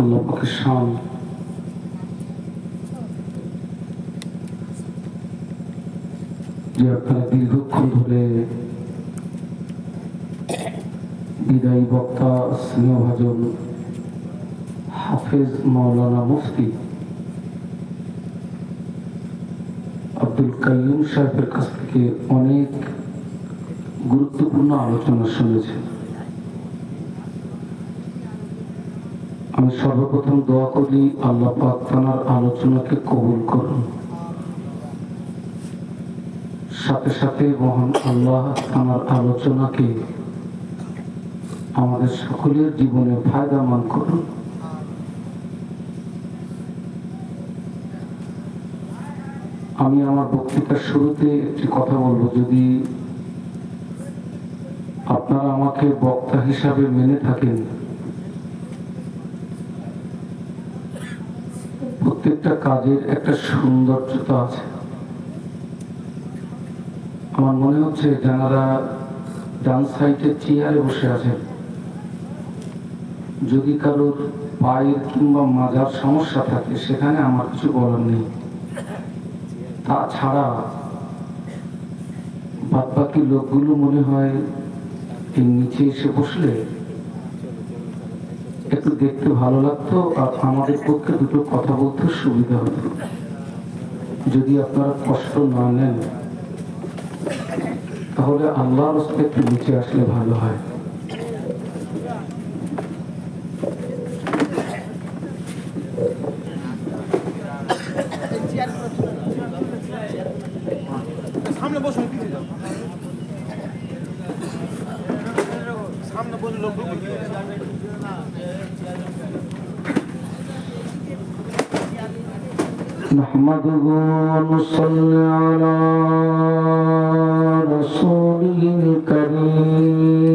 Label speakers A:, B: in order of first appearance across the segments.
A: আল্লাহ পাকের শান। যে আপনারা দীর্ঘক্ষণ ধরে বিদায়ী বক্তা স্নেহভাজন হাফেজ মাওলানা মুফতি আব্দুল কাইয়ুম সাহেবের কাছ থেকে অনেক গুরুত্বপূর্ণ আলোচনা শুনেছেন। আমি সর্বপ্রথম দোয়া করি আল্লাহ পাক তার আলোচনাকে কবুল করুন। সাথে সাথে মহান আল্লাহ তার আলোচনাকে আমাদের সকলের জীবনে ফায়দামান করুন। আমি আমার বক্তৃতার শুরুতে একটি কথা বলবো, যদি আপনারা আমাকে বক্তা হিসাবে মেনে থাকেন, প্রত্যেকটা কাজের একটা সৌন্দর্যতা আছে। আমার মনে হচ্ছে যারা ডান সাইডে চেয়ারে বসে আছেন, যদি কারোর পায়ের কিংবা মাজার সমস্যা থাকে সেখানে আমার কিছু বলার নেই। তাছাড়া বাদ বাকি লোকগুলো মনে হয় এই নিচে এসে বসলে একটু দেখতে ভালো লাগতো আর আমাদের পক্ষে দুটো কথা বলতে সুবিধা হতো। যদি আপনারা কষ্ট না নেন তাহলে আল্লাহর রাস্তায় একটু নিচে আসলে ভালো হয়।
B: সামনে বসুন, সামনে বসে লোক
A: نحمده ونصلي على رسوله الكريم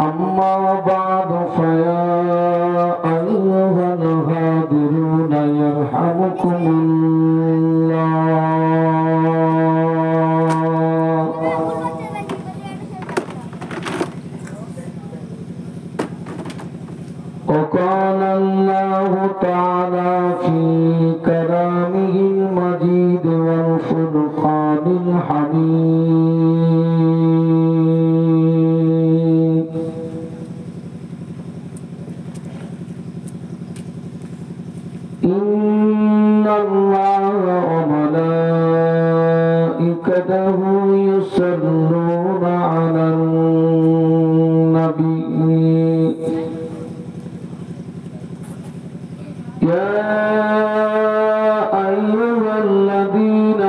A: أما بعد فيا أيها الحاضرون يرحمكم الله. وقال الله تعالى في كلامه المجيد والفرقان الحميد: إن الله وملائكته يصلون على النبي يا أيها الذين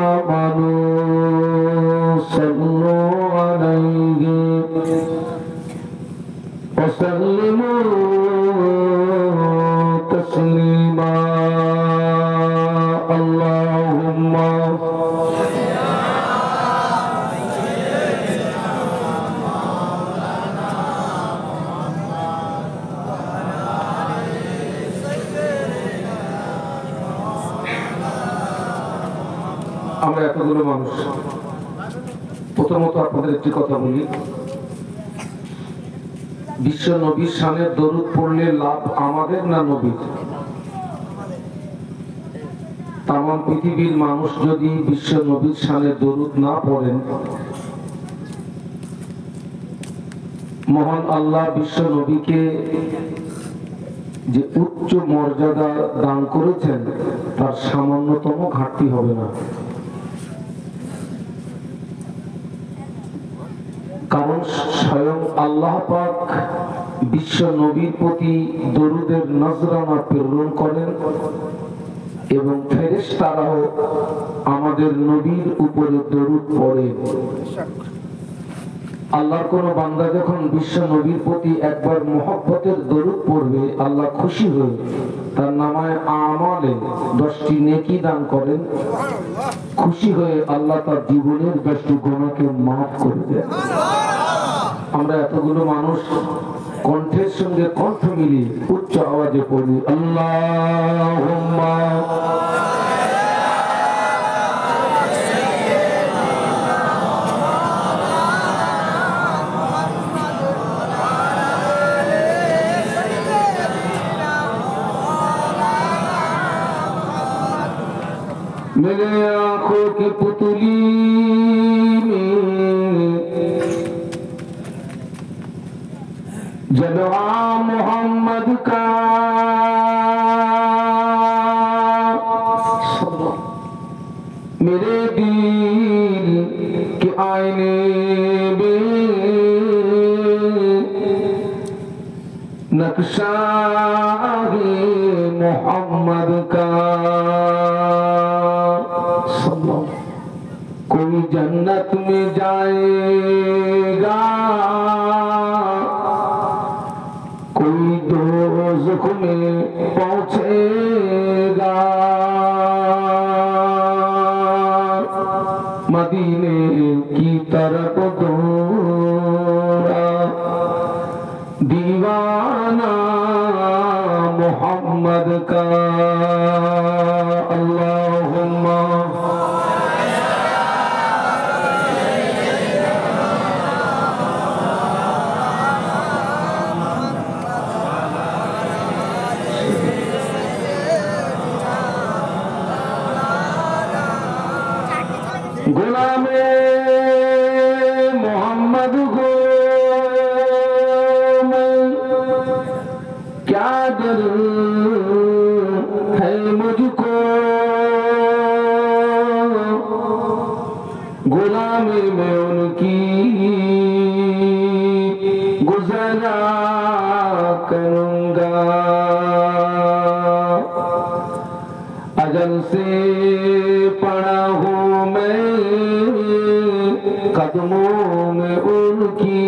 A: آمنوا صلوا عليه وسلموا تسليما. اللهم আমরা এতগুলো মানুষ, প্রথমত আপনাদের একটি কথা বলি, বিশ্ব নবীর শানে দরুদ পড়লে লাভ আমাদের না নবীর? তামাম পৃথিবীর মানুষ যদি বিশ্ব নবীর শানে দরুদ না পড়েন, মহান আল্লাহ বিশ্ব নবীকে যে উচ্চ মর্যাদা দান করেছেন তার সামান্যতম ঘাটতি হবে না। কারণ স্বয়ং আল্লাহ পাক বিশ্ব নবীর প্রতি দরুদের নজরানা প্রেরণ করেন এবং ফেরেশতারাও আমাদের নবীর উপরে দরুদ পড়ে। আল্লাহর কোন বান্দা যখন বিশ্ব নবীর প্রতি একবার মহব্বতের দরুদ পড়বে, আল্লাহ খুশি হয়ে তার নামায় আমালে 10টি নেকি দান করেন। খুশি হয়ে আল্লাহ তার জীবনের 10টি গুনাহকে মাফ করে দেন। আমরা এতগুলো মানুষ কণ্ঠের সঙ্গে কণ্ঠ মিলিয়ে উচ্চ আওয়াজে পড়ি আল্লাহুম্মা की पुतली में जलवा मोहम्मद का मेरे दिल के आईने में नक्शा है मोहम्मद का। कोई जन्नत में जाएगा, कोई दोज़ख में पहुंचेगा। मदीने की तरफ दौड़ा दीवाना मोहम्मद का। अल्लाहुम्मा गुलामे मोहम्मद को मैं क्या डर है मुझको, गुलामी में उनकी गुज़रा करूँगा। अजल से पड़ा हूँ मैं कदमों में उनकी,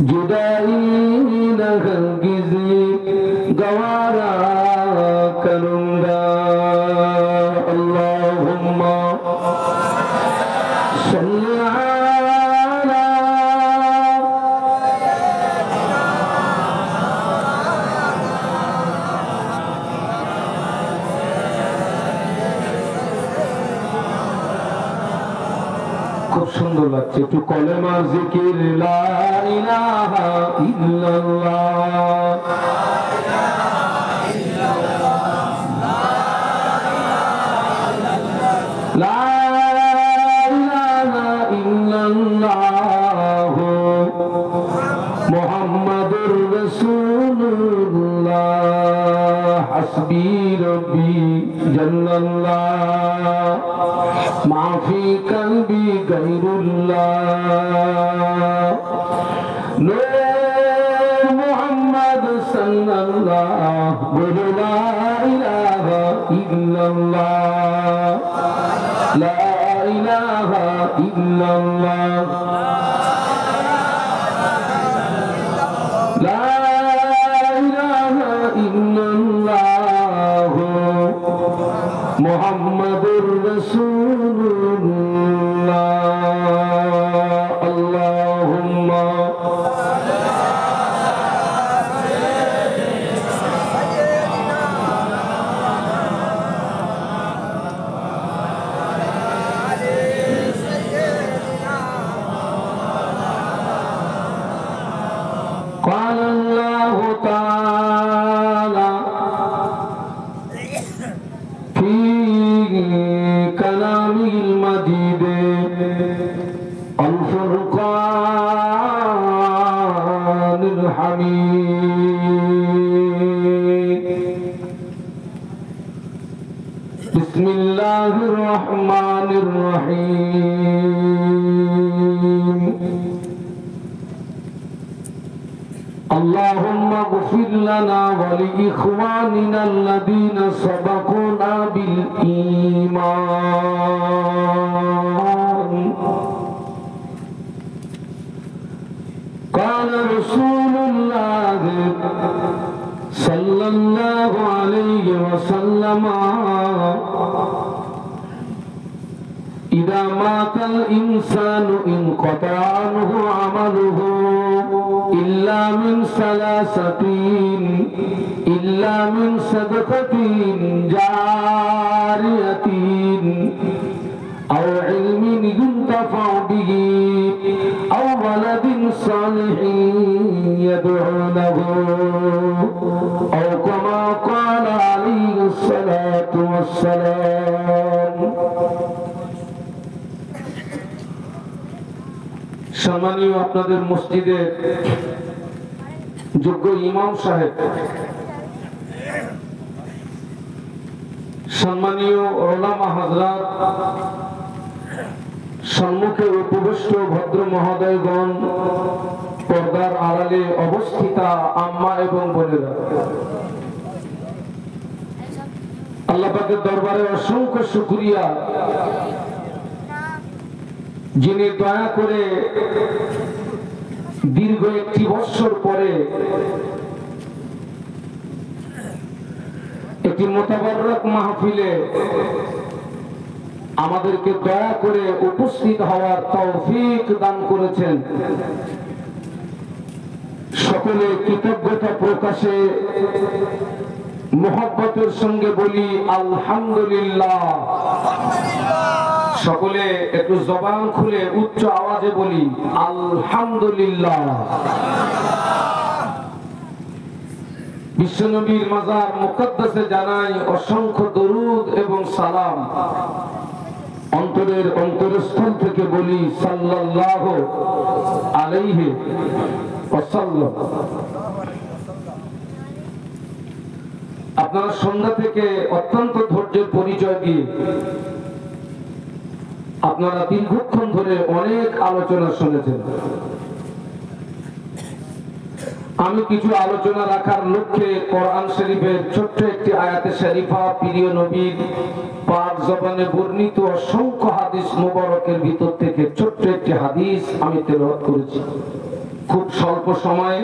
A: जुदाई न हरगिज़ गवारा करूँगा। अल्लाहुम्मा सल्ली अला খুব সুন্দর লাগছে একটু কলেমা জিকির লা ইলাহা ইল্লাল্লাহ লা ইলাহা ইল্লাল্লাহ মুহাম্মাদুর রাসূলুল্লাহ হাসবি রব্বি জাল্লাল্লাহ माफी कल्बी गैरुल्लाह नूर मोहम्मद सल्लल्लाहु ला इलाहा इल्लल्लाह ला इलाहा इल्लल्लाह ला इलाहा इल्लल्लाह मुहम्मदुर रसूलुल्लाह। अल्लाहुम्मा قال الله تعالى في كلامه المجيد الفرقان الحميد بسم الله الرحمن الرحيم اللهم اغفر لنا ولإخواننا الذين سبقونا بالإيمان قال رسول الله صلى الله عليه وسلم إذا مات الإنسان انقطع عنه عمله إلا من ثلاثة إلا من صدقة جارية أو علم ينتفع به أو ولد صالح يدعو له أو كما قال عليه الصلاة والسلام সম্মানীয় আপনাদের মসজিদের যোগ্য ইমাম সাহেব, সম্মানীয় ওলামা হযরত, সম্মুখে উপবিষ্ট ভদ্র মহোদয়গণ, পর্দার আড়ালে অবস্থিতা আম্মা এবং বোনেরা, আল্লাহ পাকের দরবারে অসংখ্য শুকরিয়া, যিনি দয়া করে দীর্ঘ একটি বছর পরে একটি মোতাবাররক মাহফিলে আমাদেরকে দয়া করে উপস্থিত হওয়ার তৌফিক দান করেছেন। সকলে কৃতজ্ঞতা প্রকাশে মুহাব্বতের সঙ্গে বলি আলহামদুলিল্লাহ। সকলে একটু জবান খুলে উচ্চ আওয়াজে বলি আলহামদুলিল্লাহ। বিশ্বনবীর মাজার মুকদ্দাসে জানাই অসংখ্য দরুদ এবং সালাম। অন্তরের অন্তরস্থল থেকে বলি সাল্লাল্লাহু আলাইহি ওয়াসাল্লাম। আপনারা সন্ধ্যা থেকে অত্যন্ত ধৈর্যের পরিচয় দিয়ে আপনারা দীর্ঘক্ষণ ধরে অনেক আলোচনা শুনেছেন। আমি কিছু আলোচনা রাখার লক্ষ্যে কোরআন শরীফের ছোট্ট একটি আয়াতে শরীফা, প্রিয় নবীর পাক জবানে বর্ণিত অসংখ্য হাদিস মুবারকের ভিতর থেকে ছোট্ট একটি হাদিস আমি তেলাওয়াত করেছি। খুব স্বল্প সময়ে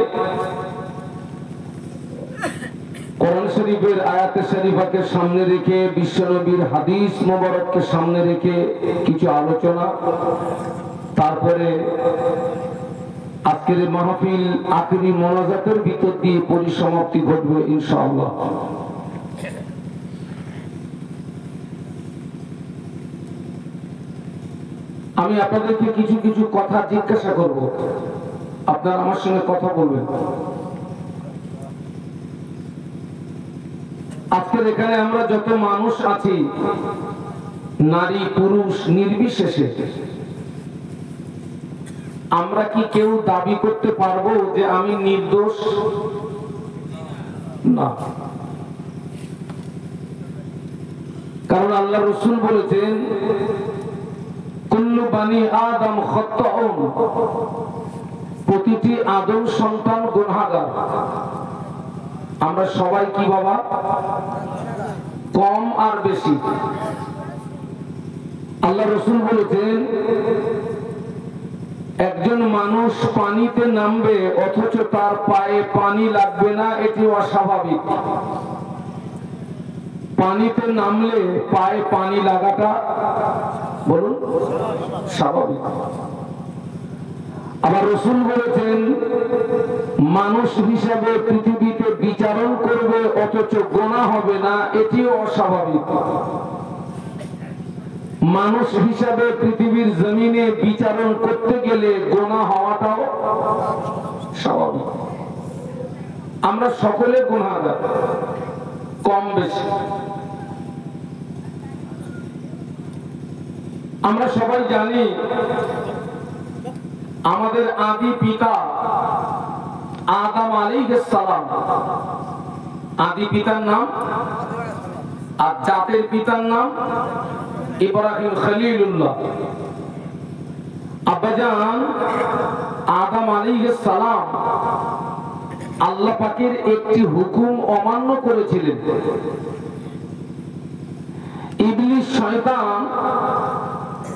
A: কোরআন শরীফের আয়াতে শরীফাকে সামনে রেখে, বিশ্বনবীর হাদিস মুবারককে সামনে রেখে কিছু আলোচনা, তারপরে আজকের মাহফিল আখেরি মোনাজাতের ভিতর দিয়ে পরিসমাপ্তি ঘটবে ইনশাআল্লাহ। আমি আপনাদেরকে কিছু কিছু কথা জিজ্ঞাসা করব, আপনারা আমার সঙ্গে কথা বলবেন। আজকের এখানে আমরা যত মানুষ আছি, নারী পুরুষ নির্বিশেষে, আমরা কি কেউ দাবি করতে পারবো যে আমি নির্দোষ? না। কারণ আল্লাহ রাসূল বলেছেন কুল্লু বানি আদম খাত্তাউন, প্রতিটি আদম সন্তান গুনাহগার। আমরা সবাই কি বাবা? কম আর বেশি। আল্লাহ রাসূল বলেছেন একজন মানুষ পানিতে নামবে অথচ তার পায়ে পানি লাগবে না, এটি অস্বাভাবিক। পানিতে নামলে পায়ে পানি লাগাটা বলুন স্বাভাবিক। আবার রাসূল বলেছেন মানুষ হিসাবে পৃথিবীতে বিচারণ করবে অথচ গুনাহ হবে না, এটিও অস্বাভাবিক। মানুষ হিসাবে পৃথিবীর জমিনে বিচারণ করতে গেলে গুনাহ হওয়াটাও স্বাভাবিক। আমরা সকলে গুনাহগার, কম বেশি। আমরা সবাই জানি আমাদের আদি পিতা আদম আলাইহিস সালাম, আদি পিতার নাম আর জাতের পিতার নাম ইব্রাহিম খলিলুল্লাহ। আব্বাজান আদম আলাইহিস সালাম আল্লাহ পাকের একটি হুকুম অমান্য করেছিলেন। ইবলিস শয়তান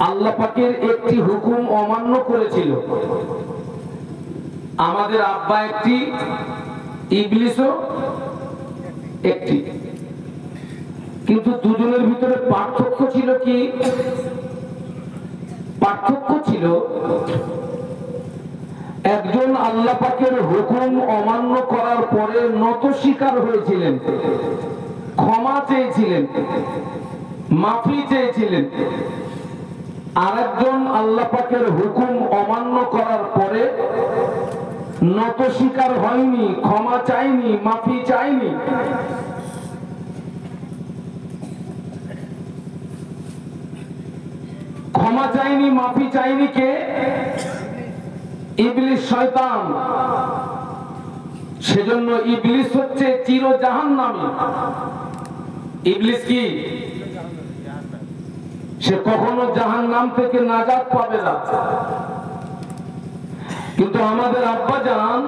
A: আল্লাহ পাকের একটি হুকুম অমান্য করেছিল। আমাদের আব্বা একটি, ইবলিসও একটি, কিন্তু দুজনের ভিতরে পার্থক্য ছিল কি? পার্থক্য ছিল একজন আল্লাহ পাকের হুকুম অমান্য করার পরে নত স্বীকার হয়েছিলেন, ক্ষমা চেয়েছিলেন, মাফি চেয়েছিলেন। আরেকজন আল্লাহ পাকের হুকুম অমান্য করার পরে নত স্বীকার হয়নি, ক্ষমা চাইনি, মাফি চাইনি। ক্ষমা চাইনি, মাফি চাইনি কে? ইবলিস শয়তান, সেজন্য ইবলিস হচ্ছে চির জাহান্নামী। ইবলিস কি? সে কখনো জাহান্নাম থেকে নাজাত পাবে না। কিন্তু আমাদের আব্বাজান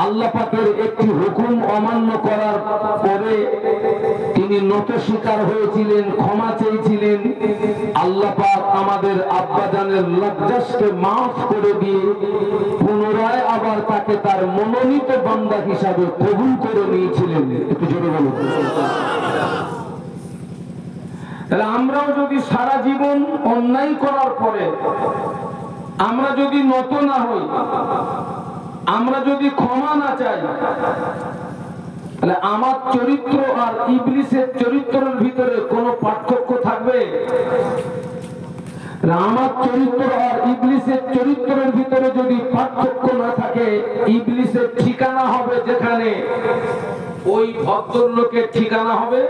A: আল্লাহ পাকের একটি হুকুম অমান্য করার পরে তিনি নত স্বীকার হয়েছিলেন, ক্ষমা চেয়েছিলেন। আল্লাহ পাক আমাদের আব্বাজানের লজ্জাকে মাফ করে দিয়ে পুনরায় আবার তাকে তার মনোনীত বান্দা হিসাবে কবুল করে নিয়েছিলেন। একটু জোরে বলুন। তাহলে আমরাও যদি সারা জীবন অন্যায় করার পরে আমরা যদি নত না হই, আমরা যদি ক্ষমা না চাই, তাহলে আমার চরিত্র আর ইবলিসের চরিত্রের ভিতরে কোনো পার্থক্য থাকবে? আমার চরিত্র আর ইবলিসের চরিত্রের ভিতরে যদি পার্থক্য না থাকে, ইবলিসের ঠিকানা হবে যেখানে, ওই ভদ্রলোকের ঠিকানা হবে।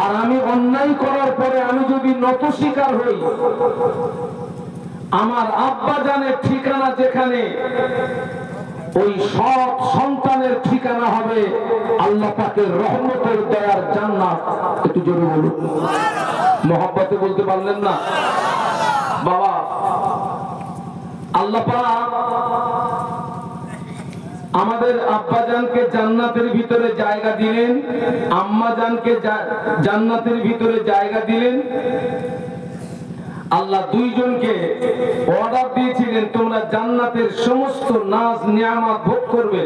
A: আর আমি অন্যায় করার পরে আমি যদি নত স্বীকার হই, আমার আব্বা জানের ঠিকানা যেখানে, ওই সব সন্তানের ঠিকানা হবে আল্লাহ পাকের রহমতের দয়ার জান্নাত। একটু জোরে বলুন। মহব্বতে বলতে পারলেন না বাবা? আল্লাহ পাক আমাদের আব্বাজানকে জান্নাতের ভিতরে জায়গা দিলেন, আম্মাজানকে জান্নাতের ভিতরে জায়গা দিলেন। আল্লাহ দুইজনকে অর্ডার দিয়েছিলেন তোমরা জান্নাতের সমস্ত নাজ নিয়ামত ভোগ করবে,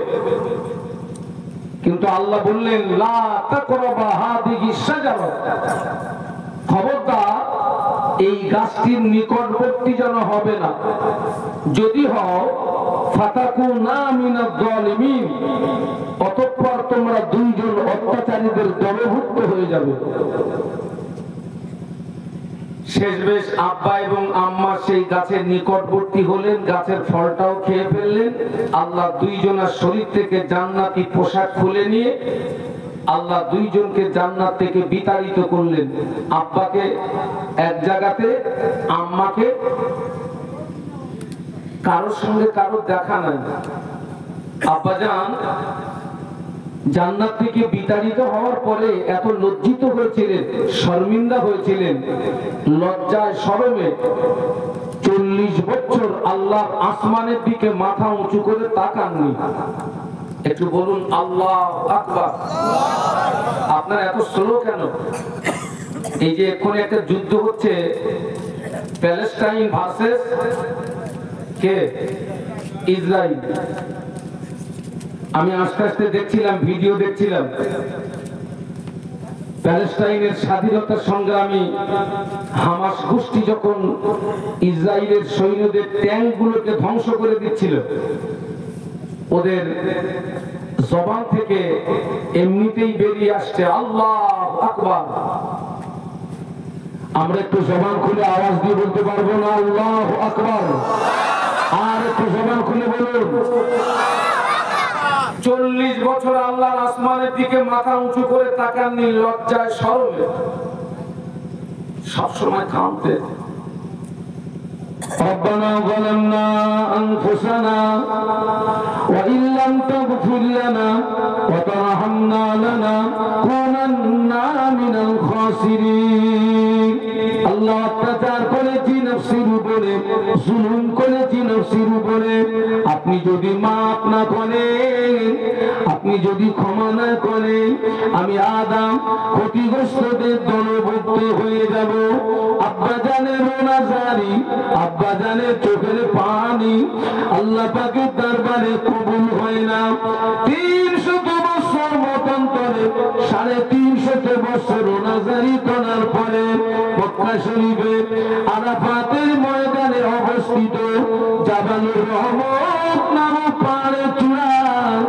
A: কিন্তু আল্লাহ বললেন লা তাকরাবা হাদিহি শাজারা, খবরদার এই গাছটির নিকটবর্তী যেন হবে না। যদি হও ফাতাকুনা মিনাজ জালিমিন, অতঃপর তোমরা দুইজন অত্যাচারীদের দলভুক্ত হয়ে যাবে। শেষবেশ আব্বা এবং আম্মা সেই গাছের নিকটবর্তী হলেন, গাছের ফলটাও খেয়ে ফেললেন। আল্লাহ দুইজনের শরীর থেকে জান্নাতি পোশাক খুলে নিয়ে আল্লাহ দুইজনকে জান্নাত থেকে বিতাড়িত করলেন। আব্বাকে এক জায়গাতে, আম্মাকে কারোর সঙ্গে কারোর দেখা নাই। আব্বাজান জান্নাত থেকে বিতাড়িত হওয়ার পরে এত লজ্জিত হয়েছিলেন, শর্মিন্দা হয়েছিলেন, লজ্জায় শরমে 40 বছর আল্লাহ আসমানের দিকে মাথা উঁচু করে তাকাননি। একটু বলুন আল্লাহু আকবার। আপনার এত স্লো কেন? এই যে এক্ষুনি একটা যুদ্ধ হচ্ছে, প্যালেস্টাইন ভার্সেস কে? ইসরায়েল। আমি আস্তে আস্তে দেখছিলাম, ভিডিও দেখছিলাম, প্যালেস্টাইনের স্বাধীনতা সংগ্রামী হামাস গোষ্ঠী যখন ইসরায়েলের সৈন্যদের ট্যাঙ্কগুলোকে ধ্বংস করে দিচ্ছিল, ওদের জবান থেকে এমনিতেই বেরিয়ে আসছে আল্লাহু আকবার। আমরা একটু জবান খুলে আওয়াজ দিয়ে বলতে পারবো না আল্লাহু আকবার? আর একটু জবান খুলে বলুন। 40 বছর আল্লাহর আসমানের দিকে মাথা উঁচু করে তাকাননি, লজ্জায় শরমে সবসময় কাঁদতে। ربنا ظلمنا أنفسنا وإن لم تغفر لنا وترحمنا لنكونن من الخاسرين। আল্লাহ অত্যাচার করেছি নফসের উপরে, জুলুম করেছি নফসের উপরে। আপনি যদি মাফ না করেন, আপনি যদি ক্ষমা না করেন, আমি আদম ক্ষতিগ্রস্তদের দলভুক্ত হয়ে যাব। আব্বাজানের রোনাজারি, আব্বাজানের চোখের পানি আল্লাহ পাকের দরবারে কবুল হয় না। 300 বছর মতান্তরে 350 বছর রোনাজারি করার পরে মক্কা শরীফে আরাফাতের ময়দানে অবস্থিত জাবালুর রহমত নামক পাহাড়ের চূড়ায়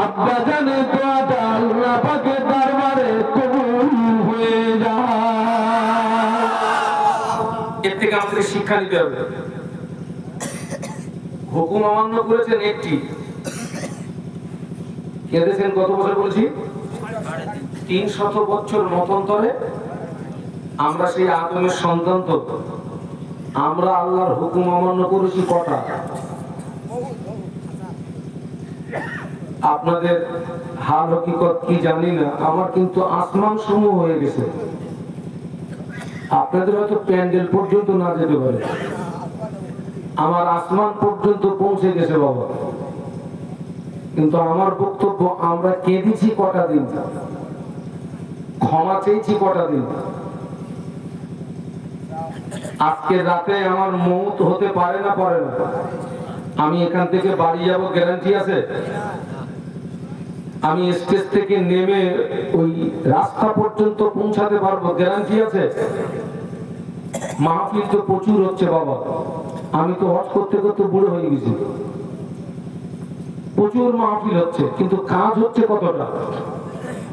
A: আব্বাজানের দোয়াটা আল্লাহ পাকের দরবারে কবুল হয়ে যায়। এর থেকে আমাদের শিক্ষা নিতে হবে। হুকুম অমান্য করেছেন একটি, কেঁদেছেন কত বছর বলছি? 300 বছর মতান্তরে। আমরা সেই আদমের সন্তান তো, আমরা আল্লাহর হুকুম অমান্য করেছি কটা? আপনাদের হাল হকিকত কি জানি না, আমার কিন্তু আসমান সমূহ হয়ে গেছে। আপনাদের হয়তো প্যান্ডেল পর্যন্ত না যেতে পারে, আমার আসমান পর্যন্ত পৌঁছে গেছে বাবা। কিন্তু আমার বক্তব্য, আমরা কেঁদেছি কটা দিন, ক্ষমা চেয়েছি কটা দিন। আজকে রাতে আমার মৌত হতে পারে না, পারে না। আমি এখান থেকে বাড়ি যাব, গ্যারান্টি আছে? আমি স্টেজ থেকে নেমে ওই রাস্তা পর্যন্ত পৌঁছাতে পারবো, গ্যারান্টি আছে? মাহফিল তো প্রচুর হচ্ছে বাবা, আমি তো হজ করতে করতে বুড়ো হয়ে গেছি। প্রচুর মাহফিল হচ্ছে, কিন্তু কাজ হচ্ছে কতটা?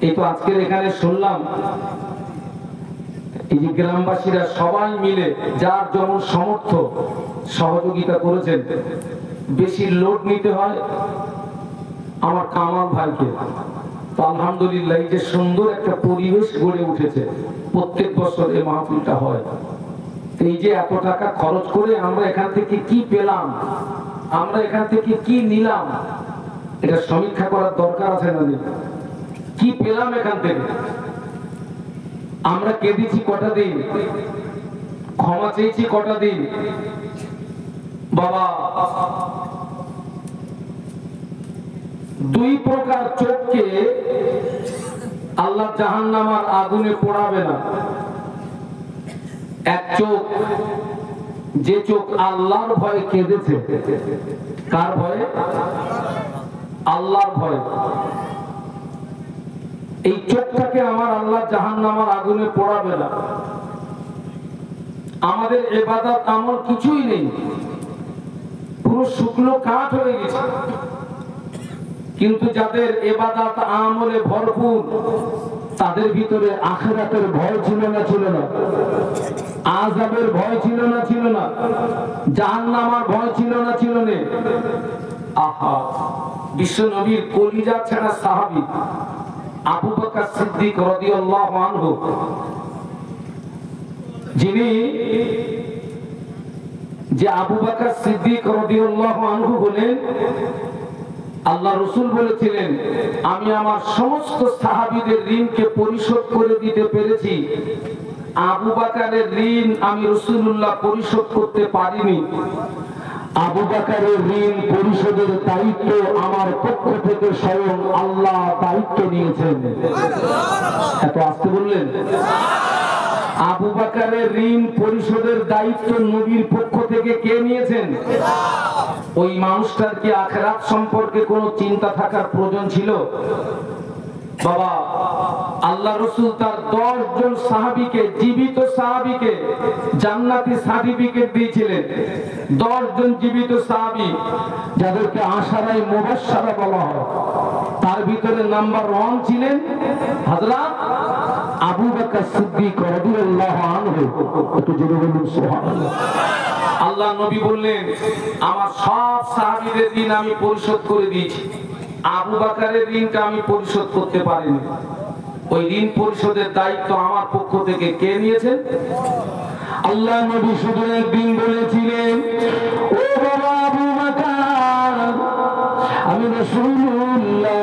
A: এই তো আজকের এখানে শুনলাম, এই যে গ্রামবাসীরা সবাই মিলে যার যেমন সমর্থ সহযোগিতা করেছেন। বেশি লোড নিতে হয় আমার কামাল ভাইকে। তো আলহামদুলিল্লাহ, এই যে সুন্দর একটা পরিবেশ গড়ে উঠেছে, প্রত্যেক বছর এই মাহফিলটা হয়। এই যে এত টাকা খরচ করে আমরা এখান থেকে কি পেলাম, আমরা এখান থেকে কি নিলাম, এটা সমীক্ষা করার দরকার আছে না? কি পেলাম এখান থেকে? আমরা কেঁদেছি কটা দিন, ক্ষমা চেয়েছি কটা দিন বাবা। দুই প্রকার চোখকে আল্লাহ জাহান্নামের আগুনে পোড়াবে না। এক চোখ, যে চোখ আল্লাহর ভয়ে কেঁদেছে। কার ভয়ে? আল্লাহর ভয়ে। এই চোখটাকে আমার আল্লাহ জাহান্নামের আগুনে পোড়াবে না। আমাদের ইবাদত আমল কিছুই নেই, পুরো শুকনো কাঠ হয়ে গেছে। কিন্তু যাদের ইবাদত আমলে ভরপুর, তাদের ভিতরে আখিরাতের ভয় ছিল না? ছিল না? আযাবের ভয় ছিল না? ছিল না? জাহান্নামের ভয় ছিল না? ছিল না? আহা, বিশ্ব নবীর কলিজা ছেঁড়া সাহাবী আবু বকর সিদ্দিক রাদিয়াল্লাহু আনহু, যিনি যে আবু বকর সিদ্দিক রাদিয়াল্লাহু আনহু বলেন, আল্লাহ রাসূল বলেছিলেন, আমি আমার সমস্ত সাহাবীদের ঋণকে পরিশোধ করে দিতে পেরেছি, আবু বকরের ঋণ আমি রাসূলুল্লাহ পরিশোধ করতে পারিনি। আবু বকরের ঋণ পরিশোধের দায়িত্ব আমার পক্ষ থেকে স্বয়ং আল্লাহ দায়িত্ব নিয়েছেন। এত আস্তে বললেন? আবু বকরের ঋণ পরিশোধের দায়িত্ব নবীর পক্ষ থেকে কে নিয়েছেন? ওই মানুষটার কি আখিরাত সম্পর্কে কোনো চিন্তা থাকার প্রয়োজন ছিল? বাবা, আল্লাহ রাসূল তার 10 জন সাহাবীকে, জীবিত সাহাবীকে জান্নাতি সার্টিফিকেট দিয়েছিলেন। 10 জন জীবিত সাহাবী, যাদেরকে আশারায়ে মুবাশশারা বলা হয়। তার ভিতরে নাম্বার 1 ছিলেন হযরত আবু বকর সিদ্দিক রাদিয়াল্লাহু আনহু। একটু জোরে বলুন সুবহানাল্লাহ। আল্লাহ নবী বললেন, আমার সব সাহাবীদের ঋণ আমি পরিশোধ করে দিয়েছি, আবু বকরের ঋণটা আমি পরিশোধ করতে পারিনি। ওই ঋণ পরিশোধের দায়িত্ব আমার পক্ষ থেকে কে নিয়েছেন? আল্লাহ নবী শুধু একদিন বলেছিলেন, ও বাবা আবু বকর, আমি রাসূলুল্লাহ,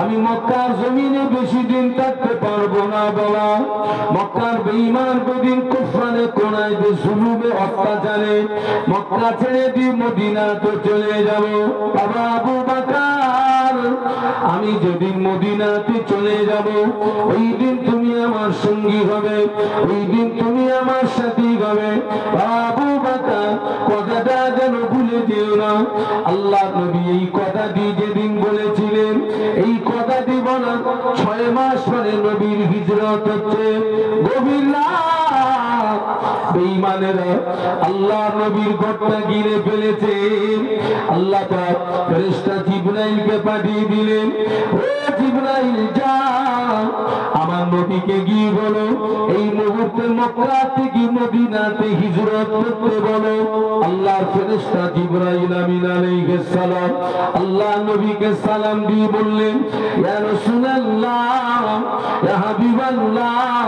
A: আমি মক্কার জমিনে বেশি দিন থাকতে পারবো না বাবা। মক্কার বেঈমান বেদিন কুফরানে কোনায় জুলুমে অত্যাচারে মক্কা ছেড়ে দিয়ে মদিনা তো চলে যাব বাবা আবু বকর। আমি যেদিন মদিনাতে চলে যাব, ওই দিন তুমি আমার সঙ্গী হবে, ওই দিন তুমি আমার সাথী হবে আবু বকর। কথাটা যেন ভুলে যেও না। আল্লাহ নবী এই কথাটি যেদিন বলেছিলেন, এই কথাটি বলার 6 মাস পরে নবীর হিজরত হচ্ছে। গভীর রাত, বেঈমানেরা আল্লাহ নবীর ঘরটা ঘিরে ফেলেছে। আল্লাহ পাক ফেরেশতা জিবরাইলকে পাঠিয়ে দিলেন, ও জিবরাইল, যা আমার নবীকে গিয়ে বলো এই মুহূর্তে মক্কা থেকে মদিনাতে হিজরত করতে বলো। আল্লাহর ফেরেশতা জিবরাইল আমিন আলাইহিস সালাম আল্লাহ নবীকে সালাম দিয়ে বললেন, ইয়া রাসূলুল্লাহ, ইয়া হাবিবাল্লাহ,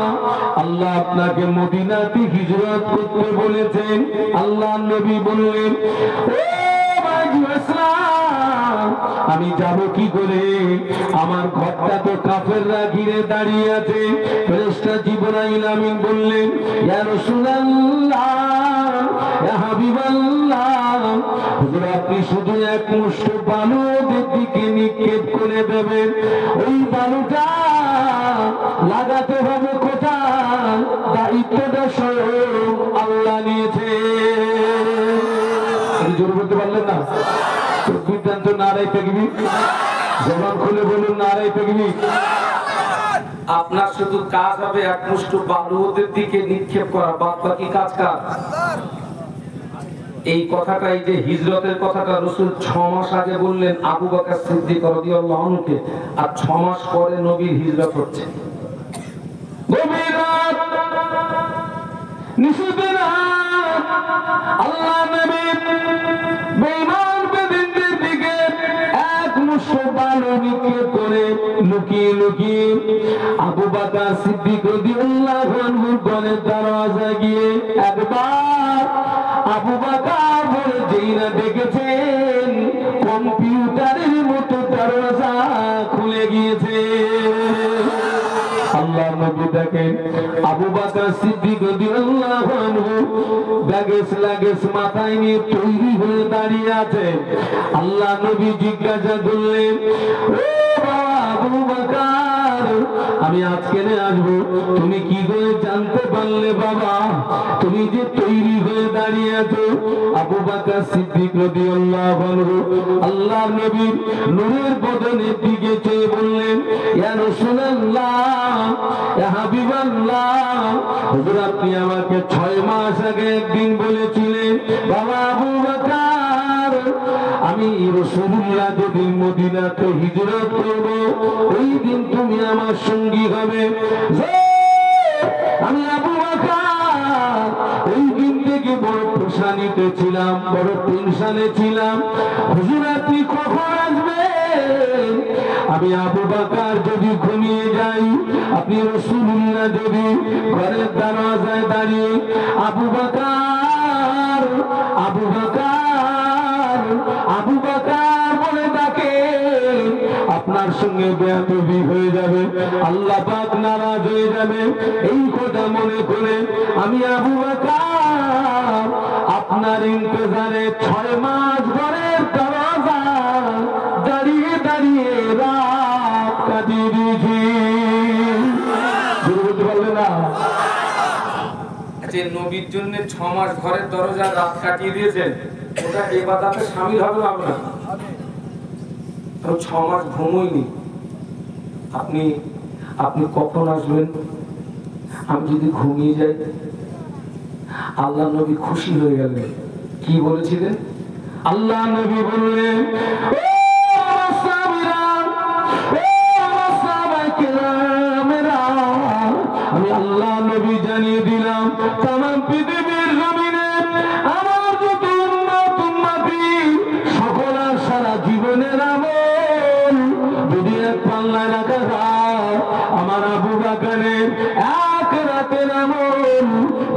A: আল্লাহ আপনাকে মদিনাতে হিজরত করতে বলেছেন। আল্লাহ নবী বললেন, আমি যাব কি করে? আমার ঘরটা তো কাফেররা ঘিরে দাঁড়িয়ে আছে। ফেরেশতা জিবরাইল আমিন বললেন, ইয়া রাসূলুল্লাহ, ইয়া হাবিবাল্লাহ, হুজুর আপনি শুধু এক মুষ্ঠ বালু ওদের দিকে নিক্ষেপ করে দেবেন। ওই বালুটা লাগাতে হবে কোথায়? দায়িত্বটা স্বয়ং আল্লাহ নিয়েছে। জোর বলতে পারলেন না? সিদ্ধান্ত নারাই তাকবীর, জবান খুলে বলুন নারাই তাকবীর। আপনার শুধু কাজ হবে এক মুষ্ঠ বালু ওদের দিকে নিক্ষেপ করা, বাদ বাকি কাজ কার? এই কথাটাই যে হিজরতের কথাটা রাসূল 6 মাস আগে বললেন আবু বকর সিদ্দিক রাদিয়াল্লাহু আনহুকে, আর 6 মাস পরে নবীর হিজরত হচ্ছে। গভীর রাত, নিশিতের রাত, আল্লাহ নবী বেঈমান বেদিনদের দিকে এক মুষ্ঠ বালু নিক্ষেপ করে লুকিয়ে লুকিয়ে আবু বকর সিদ্দিক রাদিয়াল্লাহু আনহুর ঘরের দরজায় গিয়ে একবার আবু বকর বলে যেই না দেখেছেন কম্পিউটারের মতো দরজা খুলে গিয়েছে। আল্লাহ নবী দেখেন আবু বকর সিদ্দিক রাদিয়াল্লাহু আনহু লাগেজ মাথায় নিয়ে তৈরি হয়ে দাঁড়িয়ে আছে। আল্লাহ নবী জিজ্ঞাসা করলেন, ও আবু বকর, আমি আজকে আসবো, তুমি কি করে জানতে পারলে বাবা তুমি যে তৈরি হয়ে দাঁড়িয়ে আছো? আবু বকর সিদ্দিক রাদিয়াল্লাহু আনহু আল্লাহর নবীর নূরের বদনের দিকে চেয়ে বললেন, ইয়া রাসূলুল্লাহ, ইয়া হাবিবাল্লাহ, হুজুর আপনি আমাকে 6 মাস আগে একদিন বলেছিলেন বাবা আবু বকর, আমি রাসূলুল্লাহ যেদিন মদিনাতে হিজরত করব ওই দিন তুমি আমার সঙ্গী হবে। আমি আবু বকর ওই দিন থেকে বড় পেরেশানিতে ছিলাম, বড় টেনশনে ছিলাম, হুজুর আপনি কখন আসবেন? আমি আবু বকর যদি ঘুমিয়ে যাই, আপনি রাসূলুল্লাহ যদি ঘরের দরজায় দাঁড়িয়ে আবু বকর, আবু বকর, আবু বকর বলে ডাকে, আপনার সঙ্গে বেয়াদবি হয়ে যাবে, আল্লাহ পাক নারাজ হয়ে যাবে। এই কথা মনে করে আমি আবু বকর আপনার ইন্তজারে 6 মাস ঘরের দরজা দাঁড়িয়ে দাঁড়িয়ে রাত কাটিয়ে দিয়েছি। বলতে পারলে না যে নবীর জন্য 6 মাস ঘরের দরজা রাত কাটিয়ে দিয়েছেন, ওটা ইবাদতে শামিল হবে না? আপনার 6 মাস ঘুমোইনি। আপনি কখন আসবেন? আমি যদি ঘুমিয়ে যাই, আল্লাহ নবী খুশি হয়ে গেলেন। কি বলেছিলেন? আল্লাহ নবী বললেন, আমি আল্লাহ নবী জানিয়ে দিলাম তামাম পৃথিবীর জমিনে আমার যত উম্মতি সকল সারা জীবনের আমল যদি এক পাল্লায় রাখা হয়, আমার আবু বকরের এক রাতের আমল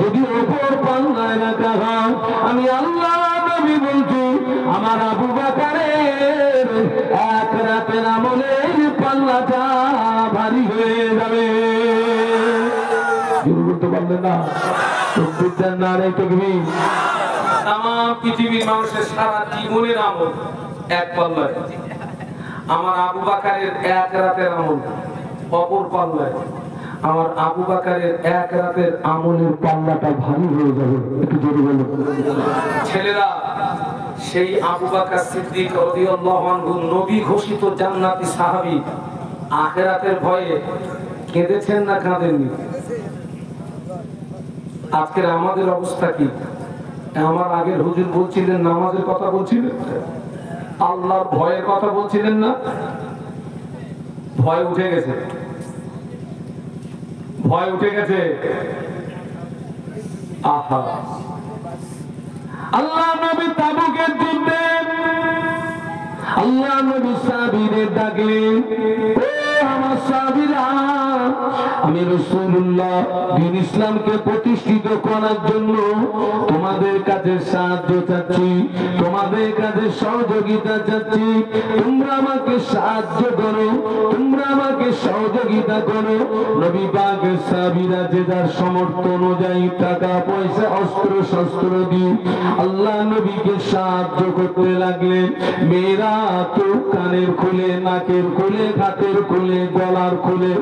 A: যদি অপর পাল্লায় রাখা হয়, আমি আল্লাহ নবী বলছি আমার আবু বকরের এক রাতের আমলের পাল্লাটা ভারী হয়ে যাবে। বলতে পারলেন না? নারে তাকবীর। তামাম পৃথিবীর মানুষের সারা জীবনের আমল এক পাল্লায়, আমার আবু বকরের এক রাতের আমল অপর পাল্লায়, আমার আবু বকরের এক রাতের আমলের পাল্লাটা ভারী হয়ে যাবে। একটু জোরে বলুন ছেলেরা। সেই আবু বকর সিদ্দিক রাদিয়াল্লাহু আনহু নবী ঘোষিত জান্নাতি সাহাবী, আখিরাতের ভয়ে কেঁদেছেন না কাঁদেননি? আজকের আমাদের অবস্থা কি? আমার আগের হুজুর বলছিলেন নামাজের কথা বলছিলেন, আল্লাহর ভয়ের কথা বলছিলেন না? ভয় উঠে গেছে। ভয় উঠে গেছে। আহা, আল্লাহ নবী তাবুকের যুদ্ধে আল্লাহ নবী সাহাবীদের ডাকলেন, ও আমার সাহাবীরা, আমি রাসূলুল্লাহ দ্বীন ইসলামকে প্রতিষ্ঠিত করার জন্য তোমাদের কাছে সাহায্য চাচ্ছি, তোমাদের কাছে সহযোগিতা চাচ্ছি। তোমরা আমাকে সাহায্য করো, তোমরা আমাকে সহযোগিতা করো। নবী পাকের সাহাবীরা যে যার সামর্থ্য অনুযায়ী টাকা পয়সা অস্ত্র শস্ত্র দিয়ে আল্লাহ নবীকে সাহায্য করতে লাগলেন। মেয়েরা তো কানের খুলে, নাকের খুলে, হাতের খুলে, গলার খুলে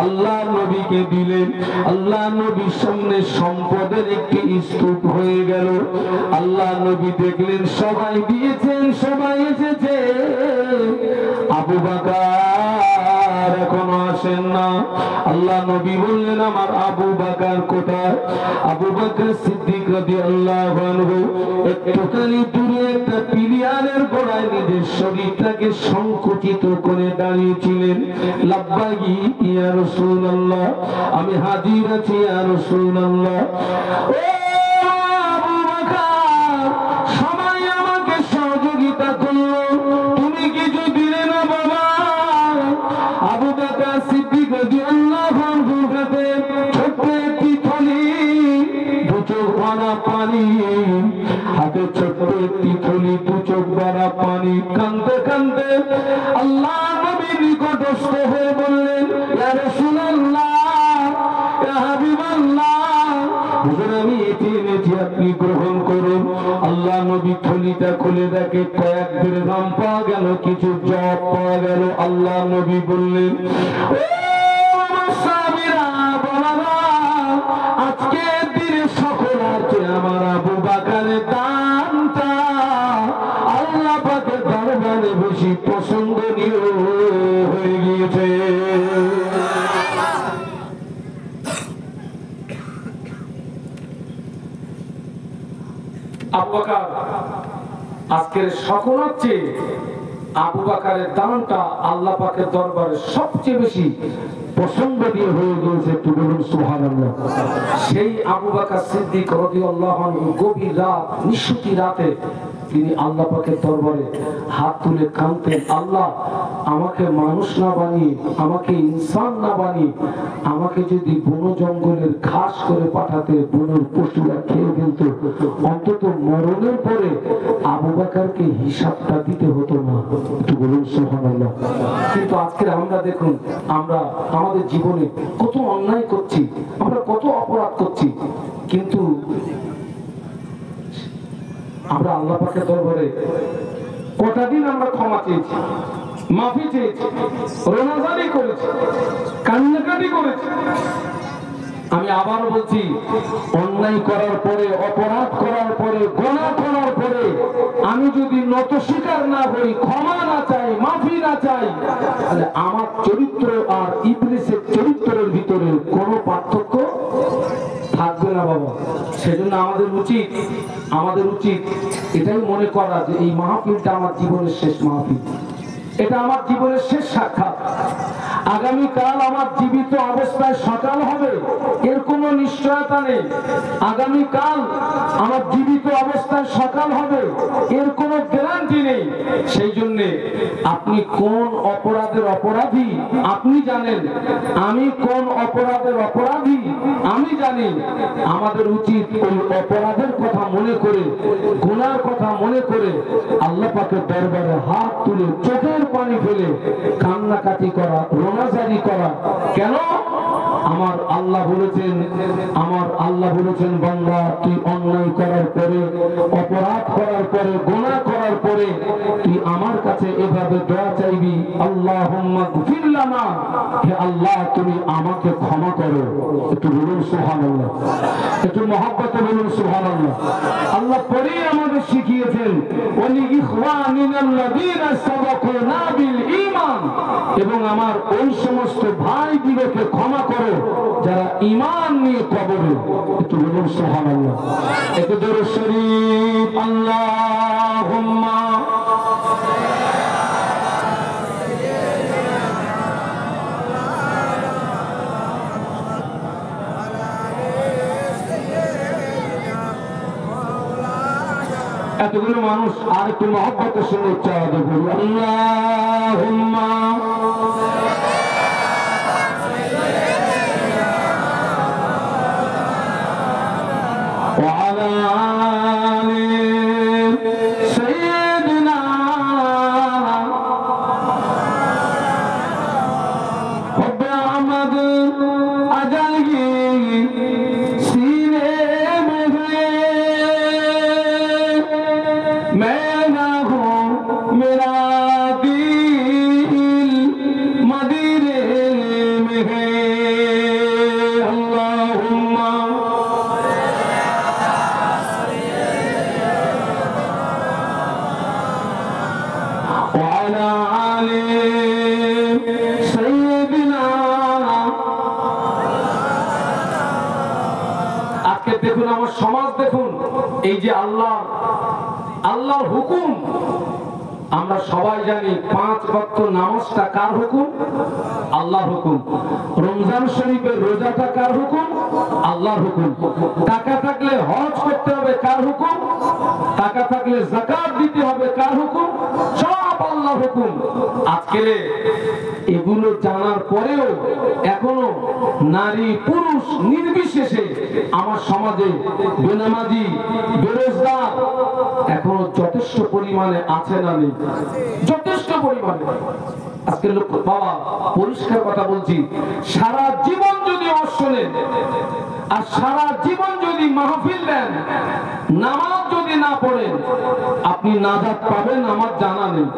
A: আল্লাহ নবীকে দিলেন। আল্লাহ নবীর সামনে সম্পদের একটি স্তূপ হয়ে গেল। আল্লাহ নবী দেখলেন সবাই দিয়েছেন, সবাই এসেছে, আবু বকর এখনো আসেন না। আল্লাহ নবী বললেন, আমার আবু বকর কোথায়? আবু বকর সিদ্দিক রাদিয়াল্লাহু আনহু একটুখানি দূরে একটা পিলিয়ারের গোড়ায় নিজের শরীরটাকে সংকুচিত করে দাঁড়িয়েছিলেন। লাব্বাইকি ইয়া রাসূলুল্লাহ, আমি হাজির আছি ইয়া রাসূলুল্লাহ। ও আবু বকর, সবাই আমাকে সহযোগিতা করলো, তুমি কিছু দিলে না বাবা। আবু বকর সিদ্দিক রাদিয়াল্লাহু আনহুর কাছে ছোট্ট একটি থলি, দু চোখ ভরা পানি, হাতে ছোট্ট একটি থলি, দু চোখ ভরা পানি। কাঁদতে কাঁদতে আল্লাহ নবীর নিকটস্থ হয়ে বললেন, ইয়া রাসূলুল্লাহ, ইয়া হাবিবাল্লাহ, হুজুর আমি এটি এনেছি, আপনি গ্রহণ করুন। আল্লাহ নবী থলিটা খুলে দেখে কয়েক দিরহাম পাওয়া গেল, কিছু জব পাওয়া গেল। আল্লাহ নবী বললেন, ও আমার সাহাবীরা, বাবারা, আজকের দিনে সকলাতে আমার আবু বকরের দানটা আল্লাহ পাকের দরবারে বেশি পছন্দনীয় হয়ে গিয়েছে। আবু বকর আজকের সকলের চেয়ে আবু বকরের দানটা আল্লাহ পাকের দরবারে সবচেয়ে বেশি পছন্দনীয় হয়ে গিয়েছে। একটু বলুন সুবহানাল্লাহ। সেই আবু বকর সিদ্দিক রাদিয়াল্লাহু আনহু গভীর রাত, নিশুতি রাতে তিনি আল্লাহ পাকের দরবারে হাত তুলে কাঁদতেন, আল্লাহ আমাকে মানুষ না বানিয়ে, আমাকে ইনসান না বানিয়ে, আমাকে যদি বন জঙ্গলের ঘাস করে পাঠাতে, বনের পশুরা খেয়ে ফেলত, অন্তত মরণের পরে আবু বকরকে হিসাবটা দিতে হতো না। একটু বলুন সুবহানাল্লাহ। কিন্তু আজকে আমরা দেখুন, আমরা আমাদের জীবনে কত অন্যায় করছি, আমরা কত অপরাধ করছি, কিন্তু আমরা আল্লাহ পাকের দরবারে কটা দিন আমরা ক্ষমা চেয়েছি, মাফি চেয়েছি, রোনাজারি করেছি, কান্নাকাটি করেছি। আমি আবার বলছি, অন্যায় করার পরে, অপরাধ করার পরে, গুনাহ করার পরে আমি যদি নত স্বীকার না করি, ক্ষমা না চাই, মাফি না চাই, তাহলে আমার চরিত্র আর ইবলিসের চরিত্রের ভিতরে কোনো পার্থক্য থাকবে না বাবা। সেজন্য আমাদের উচিত এটাই মনে করা যে এই মাহফিলটা আমার জীবনের শেষ মাহফিল, এটা আমার জীবনের শেষ সাক্ষাৎ। আগামীকাল আমার জীবিত অবস্থায় সকাল হবে এর কোনো নিশ্চয়তা নেই। আগামীকাল আমার জীবিত অবস্থায় সকাল হবে এর কোনো গ্যারান্টি নেই। সেই জন্য আপনি কোন অপরাধের অপরাধী আপনি জানেন, আমি কোন অপরাধের অপরাধী আমি জানি। আমাদের উচিত ওই অপরাধের কথা মনে করে, গুনার কথা মনে করে আল্লাহ পাকের দরবারে হাত তুলে চোখের পানি ফেলে কান্নাকাটি করা, রোনাজারি করা। কেন? আমার আল্লাহ বলেছেন বান্দা, তুই অন্যায় করার পরে, অপরাধ করার পরে, গুনাহ করার পরে তুই আমার কাছে এভাবে দোয়া চাইবি, আল্লাহুম্মা গফির লানা, হে আল্লাহ তুমি আমাকে ক্ষমা করো। একটু বলুন সুবহানাল্লাহ, একটু মহব্বতে বলুন সুবহানাল্লাহ। আল্লাহ পরেই আমাদের শিখিয়েছেন, ওয়ালি ইখওয়ানিনাল্লাযীনা সাবাকুনা বিল ঈমান, এবং আমার ওই সমস্ত ভাইদিগকে ক্ষমা করো যারা ঈমান নিয়ে কবরে। একটু বলুন সুবহানাল্লাহ। একটু দরুদ শরীফ, আল্লাহুম্মা এতগুলো মানুষ আর একটু মহব্বতের সঙ্গে উচ্চারণ করি আল্লাহুম্মা وعلى آل سيدنا رب أحمد أجل सीने में है मैं ना हूँ मेरा दिल मदीने में है अल्लाहुम्मा وعلى آل سيدنا আজকে দেখুন আমার সমাজ দেখুন এই যে আল্লাহর হুকুম আমরা সবাই জানি 5 ওয়াক্ত নামাজটা কার হুকুম আল্লাহর হুকুম রমজান শরীফের রোজাটা কার হুকুম আল্লাহর হুকুম টাকা থাকলে হজ করতে হবে কার হুকুম টাকা থাকলে যাকাত দিতে হবে কার হুকুম সব আল্লাহর হুকুম আজকে এগুলো জানার পরেও এখনো নারী পুরুষ নির্বিশেষে আমার সমাজে বেনামাজি বেরোজগার এখনো যথেষ্ট পরিমাণে আছে না নেই যথেষ্ট পরিমাণে আজকে লোক বাবা পরিষ্কার কথা বলছি সারা জীবন যদি অশোনেন আর সারা জীবন যদি মাহফিল দেন নামাজ যদি না পড়েন আপনি নাজাত পাবেন আমার জানা নেই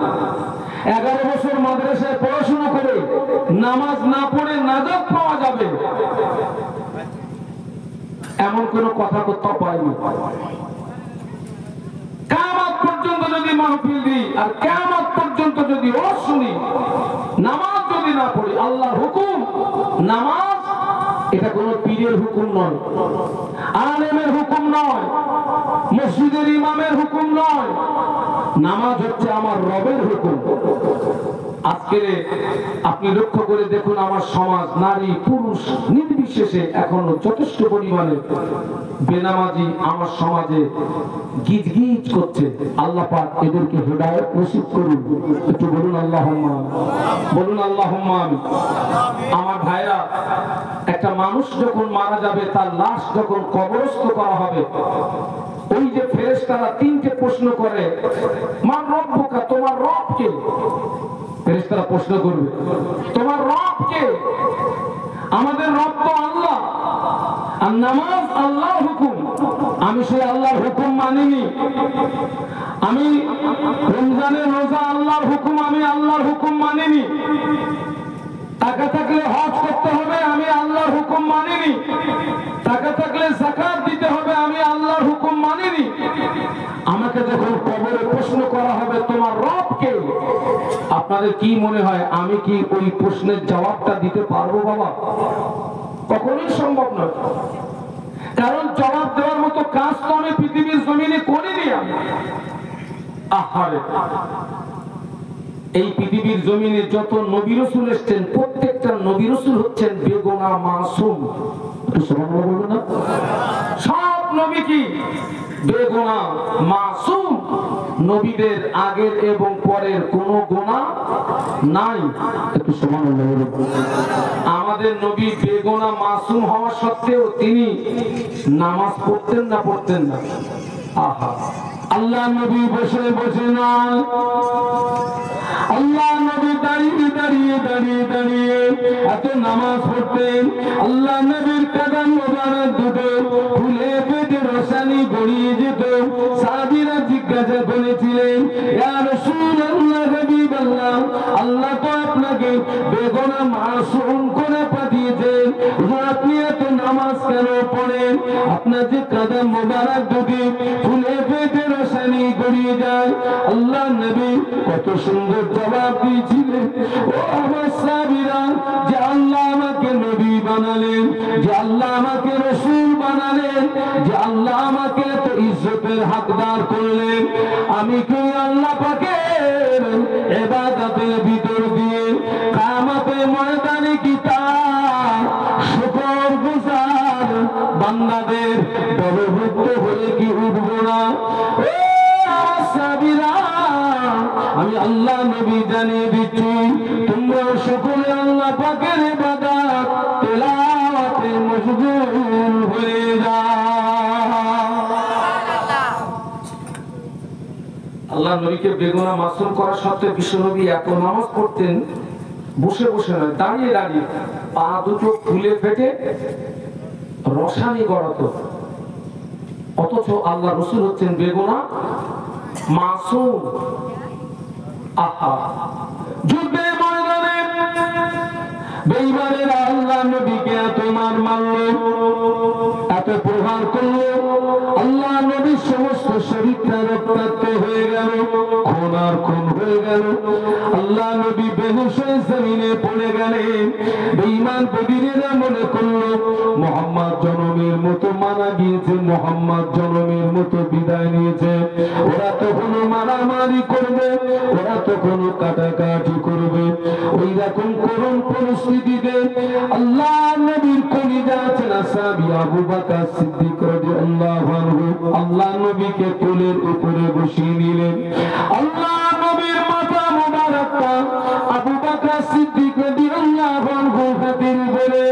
A: 11 বছর মাদ্রাসায় পড়াশোনা করে নামাজ না পড়ে নাজাত পাওয়া যাবে এমন কোন কথা কোথাও পাইনি কিয়ামত পর্যন্ত যদি মাহফিল দিই আর কিয়ামত পর্যন্ত যদি ওয়াজ শুনি নামাজ যদি না পড়ি আল্লাহর হুকুম নামাজ এটা কোন পীরের হুকুম নয় আলেমের হুকুম নয় মসজিদের ইমামের হুকুম নয় নামাজ হচ্ছে আমার রবের হুকুম আজকে আপনি লক্ষ্য করে দেখুন আমার সমাজ নারী পুরুষ নির্বিশেষে এখনো যথেষ্ট পরিমাণে বেনামাজি আমার সমাজে গিজগিজ করছে আল্লাহ পাক এদেরকে হেদায়েত নসিব করুন একটু বলুন আল্লাহুম্মা বলুন আল্লাহুম্মা আমার ভাইরা একটা মানুষ যখন মারা যাবে তার লাশ যখন কবরস্থ করা হবে ওই যে ফেরেশতারা 3টে প্রশ্ন করে মান রব্বুকা তোমার রব কে ফেরেশতারা প্রশ্ন করবে তোমার রব কে আমাদের রব তো আল্লাহ আর নামাজ আল্লাহর হুকুম আমি সেই আল্লাহর হুকুম মানিনি আমি রমজানের রোজা আল্লাহর হুকুম আমি আল্লাহর হুকুম মানিনি টাকা থাকলে হজ করতে হবে আমি আল্লাহর হুকুম মানিনি টাকা থাকলে যাকাত দিতে হবে আমি আল্লাহর হুকুম মানিনি আমাকে যখন কবরে প্রশ্ন করা হবে তোমার রব কে আপনাদের কি মনে হয় আমি কি ওই প্রশ্নের জবাবটা দিতে পারবো বাবা কখনোই সম্ভব নয় কারণ জবাব দেওয়ার মতো কাজ তো আমি পৃথিবীর জমিনে করিনি আমি আহারে এই পৃথিবীর জমিনে যত নবী রাসূল এসেছেন প্রত্যেকটা নবী রাসূল হচ্ছেন বেগুনাহ মাসুম সুবহানাল্লাহ বলুন না সব নবী কি বেগুনাহ মাসুম নবীদের আগের এবং পরের কোনো গুনাহ নাই একটু সুবহানাল্লাহ বলুন আমাদের নবী বেগুনাহ মাসুম হওয়া সত্ত্বেও তিনি নামাজ পড়তেন না পড়তেন না আহা আল্লাহ নবী বসে বসে না আল্লাহ নবী দাঁড়িয়ে দাঁড়িয়ে দাঁড়িয়ে দাঁড়িয়ে এত নামাজ পড়তেন আল্লাহ নবীর কদম মোবারক দুটো ফুলে পেটে রসানি গড়িয়ে যেত সাহাবীরা জিজ্ঞাসা করেছিলেন ইয়া রাসূলুল্লাহ হাবিবাল্লাহ আল্লাহ তো আপনাকে বেগুনাহ মাসুম করে পাঠিয়েছেন আপনি এত নামাজ কেন পড়েন আপনার যে কদম মোবারক দুটো ফুলে পেটে রসানি গড়িয়ে যায় আল্লাহ নবী কত সুন্দর জবাব দিয়েছিলেন ও আমার সাহাবীরা যে আল্লাহ আমাকে নবী বানালেন যে আল্লাহ আমাকে রাসূল বানালেন যে আল্লাহ আমাকে এত ইজ্জতের হকদার করলেন আমি কি আল্লাহ পাকের ইবাদতের ভিতর দিয়ে কিয়ামতের ময়দানে কি তার শুকরগুজার বান্দাদের দলভুক্ত হয়ে কি উঠবো না সাহাবীরা আমি আল্লাহ নবী জানিয়ে দিচ্ছি তোমরা সকলে আল্লাহ পাকের ইবাদত তেলাওয়াতে মশগুল হয়ে যাও। আল্লাহ নবীকে বেগুনা মাসুম করা সত্ত্বেও বিশ্বনবী এত নামাজ পড়তেন, বসে বসে নয়, দাঁড়িয়ে দাঁড়িয়ে পা দুটো ফুলে ফেটে রসানি গড়াতো। অথচ আল্লাহ রসুল হচ্ছেন বেগুনা মাসুম। আহা, যুদ্ধে ময়দানে বেঈমানেরা আল্লাহ নবীকে এত মার মারলো, এত প্রহার করলো, আল্লাহ নবীর সমস্ত শরীরটা রক্তাক্ত হয়ে গেল, খুন আর খুন হয়ে গেল। আল্লাহ নবী বেহুশ হয়ে জমিনে পড়ে গেলেন। বেঈমান বেদিনেরা মনে করলো মুহাম্মদ জনমের মতো মারা গিয়েছে, মুহাম্মদ জনমের মতো বিদায় নিয়েছে। ওরা তখনও মারামারি করবে, ওরা তখনও কাটাকাটি করবে। ওই রকম করুণ পরিস্থিতিতে আল্লাহ নবীর কলিজা আছেন সাহাবী আবু বকর সিদ্দিক রাদিয়াল্লাহু আনহু আল্লাহ নবীকে কোলের উপরে বসিয়ে নিলেন। আল্লাহ নবীর মাথা মুবারকটা আবু বকর সিদ্দিক রাদিয়াল্লাহু আনহু হাতের উপরে।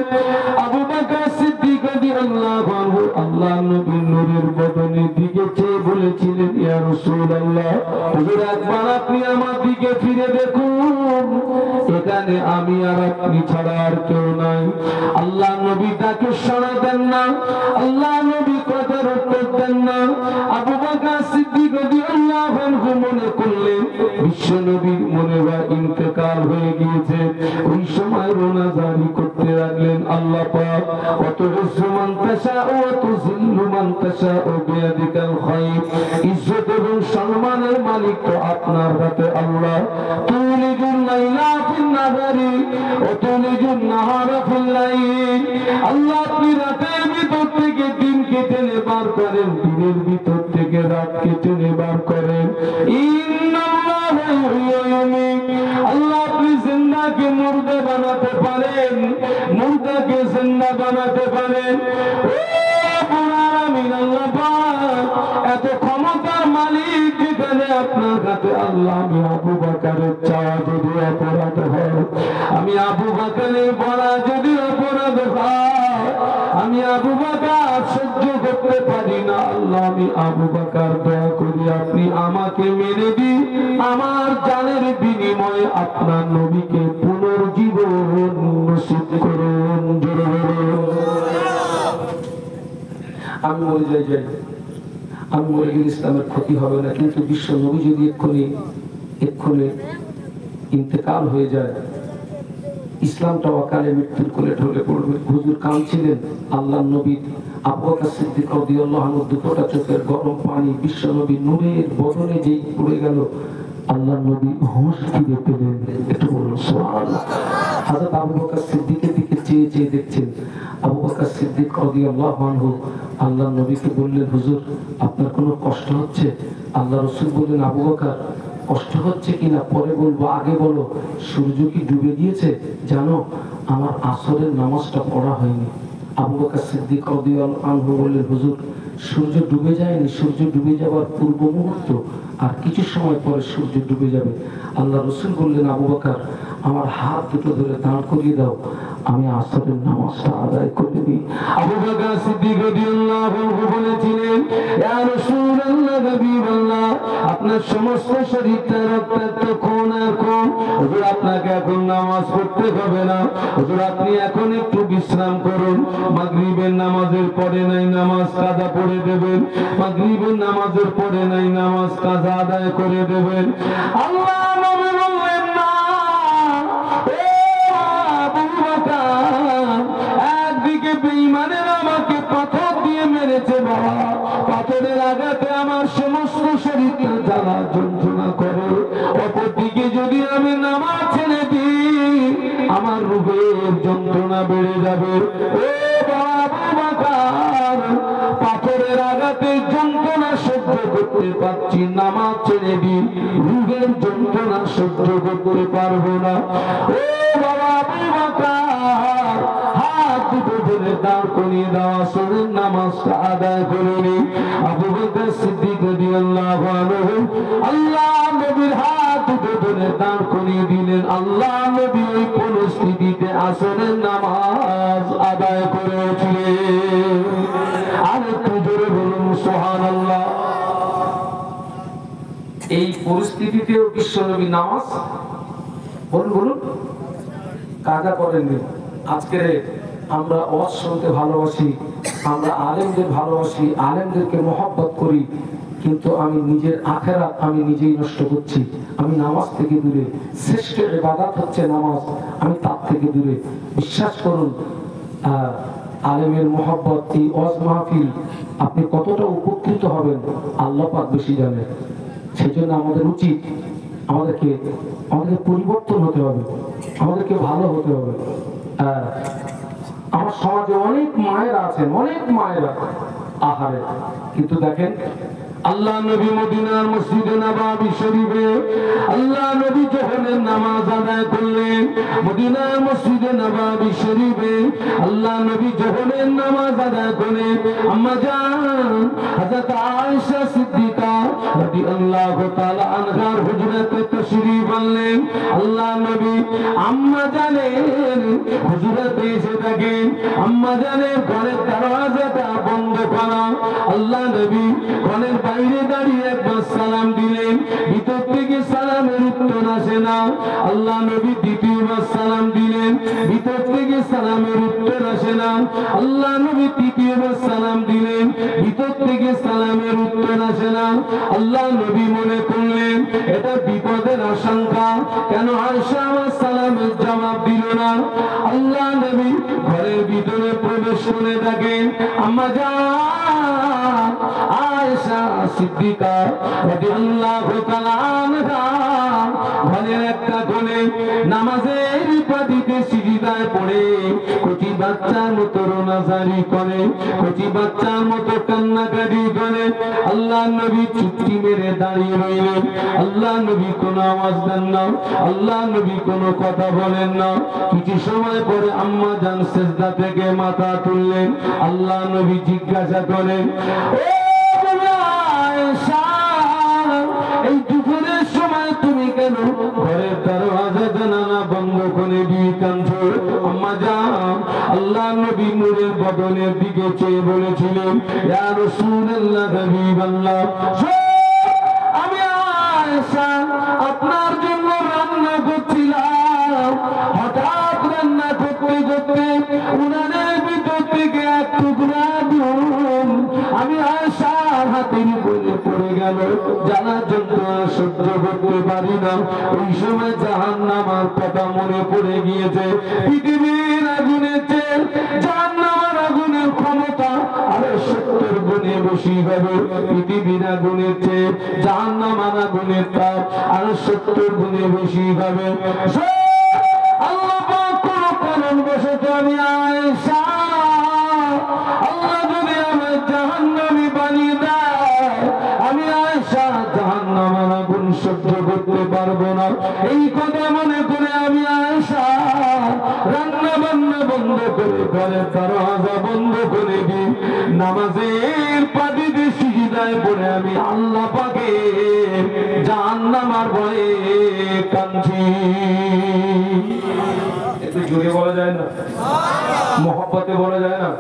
A: আবু বকর সিদ্দিক রাদিয়াল্লাহু আনহু আল্লাহ নবীর নূরের বদনের দিকে চেয়ে বলেছিলেন, ইয়া রাসূলুল্লাহ, হুজুর একবার আপনি আমার দিকে ফিরে দেখুন, এখানে আমি আর আপনি ছাড়া আর কেউ নাই। আল্লাহ নবী তাকে সাড়া দেন না, আল্লাহ নবী কথার উত্তর দেন না। আবু বকর সিদ্দিক রাদিয়াল্লাহু আনহু মনে করলেন বিশ্ব নবীর মনে হয় ইন্তেকাল হয়ে গিয়েছে। ওই সময় রোনা জারি করতে লাগলেন, আল্লাহ পাক ওয়াতুইজ্জু মান তাশাউ ওয়া তুযিল্লু মান তাশাউ বিয়াদিকাল খায়র, ইজ্জত এবং সম্মানের মালিক তো আপনার হাতে। আল্লাহ তুলিজুল লাইলা ফিন নাহারি ওয়া তুলিজুন নাহারা ফিল লাইল, আল্লাহ আপনি রাতের ভিতর থেকে দিনকে টেনে বার করেন, দিনের ভিতর থেকে রাতকে টেনে বার করেন। ইন্নাল্লাহা ইউহয়ী ওয়া ইউমীত, আল্লাহ আপনি জিন্দাকে মুর্দা বানাতে পারেন, মুর্দাকে জিন্দা বানাতে পারেন। আল্লাহ পাক এত ক্ষমতার মালিক যেখানে আপনার কাছে। আল্লাহ আমি আবু বকরের চাওয়া যদি অপরাধ হয়, আমি আবু বকরের বলা যদি অপরাধ হয়, আমি আবু বকর সহ্য করতে পারি না। আল্লাহ আমি আবু বকর দয়া করি আপনি আমাকে মেরে দিন, আমার জানের বিনিময়ে আপনার নবীকে পুনর্জীবন নসিব করুন। জোরে বলুন আমি মরে যাই, আমি মরে গেলে ইসলামের ক্ষতি হবে না, কিন্তু বিশ্ব নবী যদি এক্ষুনি ইন্তেকাল হয়ে যায়, ইসলামটা অকালে মৃত্যুর কোলে ঢলে পড়বে। হুজুর কাঁদছিলেন। আল্লাহ নবী আবু বকর সিদ্দিক রাদিয়াল্লাহু আনহু দুটোটা চোখের গরম পানি বিশ্ব নবী নূরের বদনে যেই পড়ে গেল, আল্লাহ নবী হুঁশ ফিরে পেলেন। একটু বলুন সুবহানাল্লাহ। হযরত আবু বকর সিদ্দিকের দিকে চেয়ে চেয়ে দেখছেন। আবু বকর সিদ্দিক রাদিয়াল্লাহু আনহু আল্লাহ নবীকে বললেন, হুজুর আপনার কোনো কষ্ট হচ্ছে? আল্লাহ রাসূল বললেন, আবু বকর কষ্ট হচ্ছে কিনা পরে বলবো, আগে বলো সূর্য কি ডুবে গিয়েছে? জানো আমার আসরের নামাজটা পড়া হয়নি। আবু বকর সিদ্দিক রাদিয়াল্লাহু আনহু বললেন, হুজুর সূর্য ডুবে যায়নি, সূর্য ডুবে যাওয়ার পূর্ব মুহূর্ত আর কিছু সময় পরে সূর্য ডুবে যাবে। আল্লাহ রাসূল বললেন, আবু বকর আমার হাত দুটো ধরে দাঁড় করিয়ে দাও, আমি আসরের নামাজটা আদায় করে দিই। আবু বকর সিদ্দিক রাদিয়াল্লাহু আনহু বলেছিলেন, ইয়া রাসূলুল্লাহ, হাবিবাল্লাহ, আপনার সমস্ত শরীরটা রক্তাক্ত, খুন আর খুন। হুজুর আপনাকে এখন নামাজ পড়তে হবে না, হুজুর আপনি এখন একটু বিশ্রাম করুন। মাগরিবের নামাজের পরে নাই নামাজ কাজা পড়ে দেবেন, মাগরিবের নামাজের পরে নাই নামাজ কাজা আদায় করে দেবেন। আল্লাহ নবী বললেন, না একদিকে বেঈমানের আমাকে পাথর দিয়ে মেরেছে বাবা, পাথরের আঘাতে আমার সমস্ত শরীরটা জ্বালা যন্ত্রণা করে, অপরদিকে যদি আমি নামাজ ছেড়ে দিই আমার রূহের যন্ত্রণা বেড়ে যাবে। ও বাবা বকর, পাথরের আঘাতে যন্ত্রণা সহ্য করতে পারছি, নামাজ ছেড়ে দিই রূহের যন্ত্রণা সহ্য করতে পারবো না। ও বাবা বকর, হাত দুটো ধরে দাঁড় করিয়ে দেওয়া শরীর নামাজটা আদায় করে নি। আবু বকর সিদ্দিক রাদিয়াল্লাহু আনহু আল্লাহ নবীর হাত দুটো ধরে দাঁড় করিয়ে দিলেন। আল্লাহ নবী ওই পরিস্থিতিতে আসরের নামাজ আদায় করেছিলেন। আর একটু জোরে বলুন সুবহানাল্লাহ। এই পরিস্থিতিতেও বিশ্বনবী নামাজ বলুন বলুন কাজা করেননি। আজকে আমরা ওয়াজ শুনতে ভালোবাসি, আমরা আলেমদের ভালোবাসি, আলেমদেরকে মহব্বত করি, কিন্তু আমি নিজের আখেরাত আমি নিজেই নষ্ট করছি। আমি নামাজ থেকে দূরে, শ্রেষ্ঠ ইবাদত হচ্ছে নামাজ, আমি তার থেকে দূরে। বিশ্বাস করুন আলেমের মহব্বত, এই ওয়াজ মাহফিল আপনি কতটা উপকৃত হবেন আল্লাহ পাক বেশি জানেন। সেই জন্য আমাদের উচিত আমাদেরকে পরিবর্তন হতে হবে, আমাদেরকে ভালো হতে হবে। আমার সমাজে অনেক মায়েরা আছেন, অনেক মায়েরা আহারে, কিন্তু দেখেন আল্লাহ নবী মদিনার মসজিদে নববী শরীফে আল্লাহ নবী যখনের নামাজ আদায় করলেন, মদিনার মসজিদে নববী শরীফে আল্লাহ নবী যখনের নামাজ আদায় করলেন, আম্মা জান হযরত আয়েশা সিদ্দিকা রাদিয়াল্লাহু তাআলা আনহার হুজরাতে তাশরীফ আনলেন। আল্লাহ নবী আম্মা জানের হুজরাতে এসে থাকেন, আম্মা জানের ঘরের দরওয়াজাটা বন্ধ করা। আল্লাহ নবী ঘরের বাইরে দাঁড়িয়ে একবার সালাম দিলেন, ভিতর থেকে সালামের উত্তর আসে না। আল্লাহ নবী দ্বিতীয়বার সালাম দিলেন, ভিতর থেকে সালামের উত্তর আসে না। আল্লাহ নবী তৃতীয়বার সালাম দিলেন, ভিতর থেকে সালামের উত্তর আসে না। আল্লাহ নবী মনে করলেন এটা বিপদের আশঙ্কা, কেন আয়েশা আমার সালামের জবাব দিল না। আল্লাহ নবী ঘরের ভিতরে প্রবেশ করে দেখেন আম্মা জান আয়েশা সিদ্দিকা রাদিয়াল্লাহু তাআলা আনহা ঘরের একটা কোণে নামাজের পাটিতে সিজদায় পড়ে কচি বাচ্চার মতো রোনাজারি করে, কচি বাচ্চার মতো কান্নাকাটি করে। আল্লাহ নবী চুপটি মেরে দাঁড়িয়ে রইলেন। আল্লাহ নবী কোনো আওয়াজ দেন না, আল্লাহ নবী কোনো কথা বলেন না। কিছু সময় পরে আম্মা জান সিজদা থেকে মাথা তুললেন। আল্লাহ নবী জিজ্ঞাসা করেন, এই দুপুরের সময় তুমি কেন ঘরের দরওয়াজা জানালা বন্ধ করে দিয়ে কাঁদছো? আম্মা জান আল্লাহ নবী নূরের বদনের দিকে চেয়ে বলেছিলেন, ইয়া রাসূলুল্লাহ হাবিবাল্লাহ, আমি আয়েশা আপনার জন্য রান্না করছিলাম, হঠাৎ রান্না করতে করতে উনানের ভিতর থেকে এক টুকরা দুধ আমি আয়েশার হাতের উপরে পড়ে গেল। জ্বালার যন্ত্রণা সহ্য করতে পারি না। ওই সময় জাহান্নামের কথা মনে পড়ে গিয়েছে। পৃথিবীর আগুনের চেয়ে জাহান্নামের আগুনের ক্ষমতা আরো 70 গুণে বেশি হবে। পৃথিবীর আগুনের চেয়ে জাহান্নামের আগুনের তাপ আরো 70 গুণে বেশি হবে। আল্লাহ পাক কোন কারণ বশত আমি আয়েশা আল্লাহ যদি আমার জাহান্নামী বানিয়ে দেয়, আমি আয়েশা জাহান্নামের আগুন সহ্য করতে পারবো না। এই কথা মনে করে আমি আয়েশা রান্না বান্না বন্ধ করে ঘরের দরওয়াজা বন্ধ করে দিই, নামাজের পাটিতে সিজদায় পড়ে আমি আল্লাহ পাকের জাহান্নামের ভয়ে কাঁদছি। একটু জোরে বলা যায় না? মহব্বতে বলা যায় না?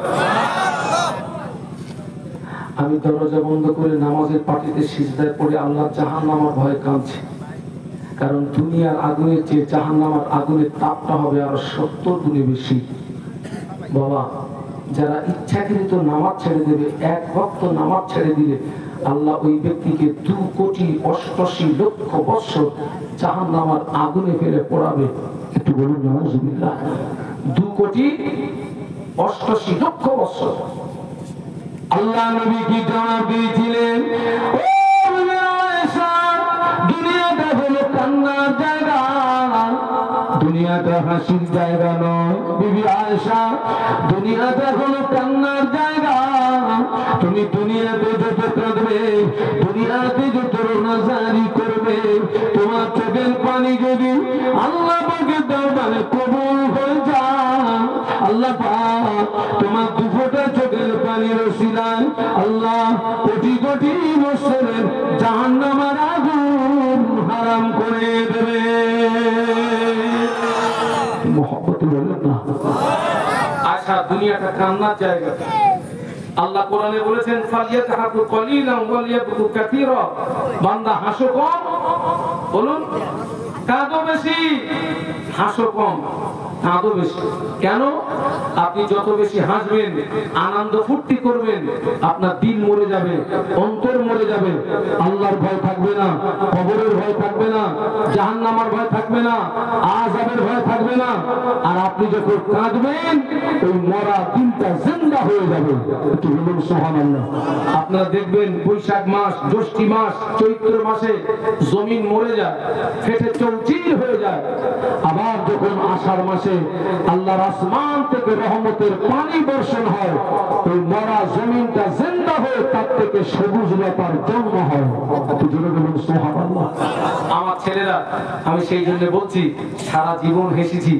A: আমি দরজা বন্ধ করে নামাজের পাটিতে সিজদায় পড়ে আল্লাহ জাহান্নামের ভয়ে কাঁদছি। কারণ দুনিয়ার আগুনের চেয়ে জাহান্নামের আগুনের তাপটা হবে আরো 70 গুণে বেশি। বাবা, যারা ইচ্ছাকৃত নামাজ ছেড়ে দেবে, এক ওয়াক্ত নামাজ ছেড়ে দিলে আল্লাহ ওই ব্যক্তিকে 2,88,00,000 বছর জাহান্নামের আগুনে ফেলে পোড়াবে। একটু বলুন নাউজুবিল্লাহ। 2,88,00,000 বছর। আল্লাহ নবী কি জবাব দিয়েছিলেন? দুনিয়াটা হলো কান্নার জায়গা, দুনিয়াটা হাসির জায়গা নয়। বিবি আয়েশা, দুনিয়াটা হলো কান্নার জায়গা। তুমি দুনিয়াতে যত কাঁদবে, দুনিয়াতে যত রোনাজারি করবে, তোমার চোখের পানি যদি আল্লাহ পাকের দরবারে কবুল হয়ে যায়, আল্লাহ পাক তোমার 2 ফোঁটা চোখের পানির ওসিলায় আল্লাহ কোটি কোটি বছরের জাহান্নামের আগুন দুনিয়াটা কান্নার জায়গা। আল্লাহ কোরআনে বলেছেন ফালিয়াতাহাদু কলিলান ওয়ালিয়াবকু কাসীরা, বান্দা হাসো কম, বলুন কাঁদো বেশি, হাসো কম কাঁদো বেশি। কেন? আপনি যত বেশি হাসবেন, আনন্দ ফুর্তি করবেন, আপনার দিল মরে যাবে, অন্তর মরে যাবে, আল্লাহর ভয় থাকবে না, কবরের ভয় থাকবে না, জাহান্নামের ভয় থাকবে না, আযাবের ভয় থাকবে না। আর আপনি যখন কাঁদবেন, ওই মরা দিনটা জিন্দা হয়ে যাবে। একটু বলুন সুবহানাল্লাহ। আপনারা দেখবেন বৈশাখ মাস, জ্যৈষ্ঠ মাস, চৈত্র মাসে জমিন মরে যায়, ফেটে চৌচির হয়ে যায়। আবার যখন আষাঢ় মাসে আল্লাহর আসমান থেকে রহমতের পানি বর্ষণ হয়, ওই মরা জমিনটা জিন্দা হয়ে তার থেকে সবুজ লতার জন্ম হয়। সুবহানাল্লাহ। আমার ছেলেরা, আমি সেই জন্য বলছি, সারা জীবন হেসেছি,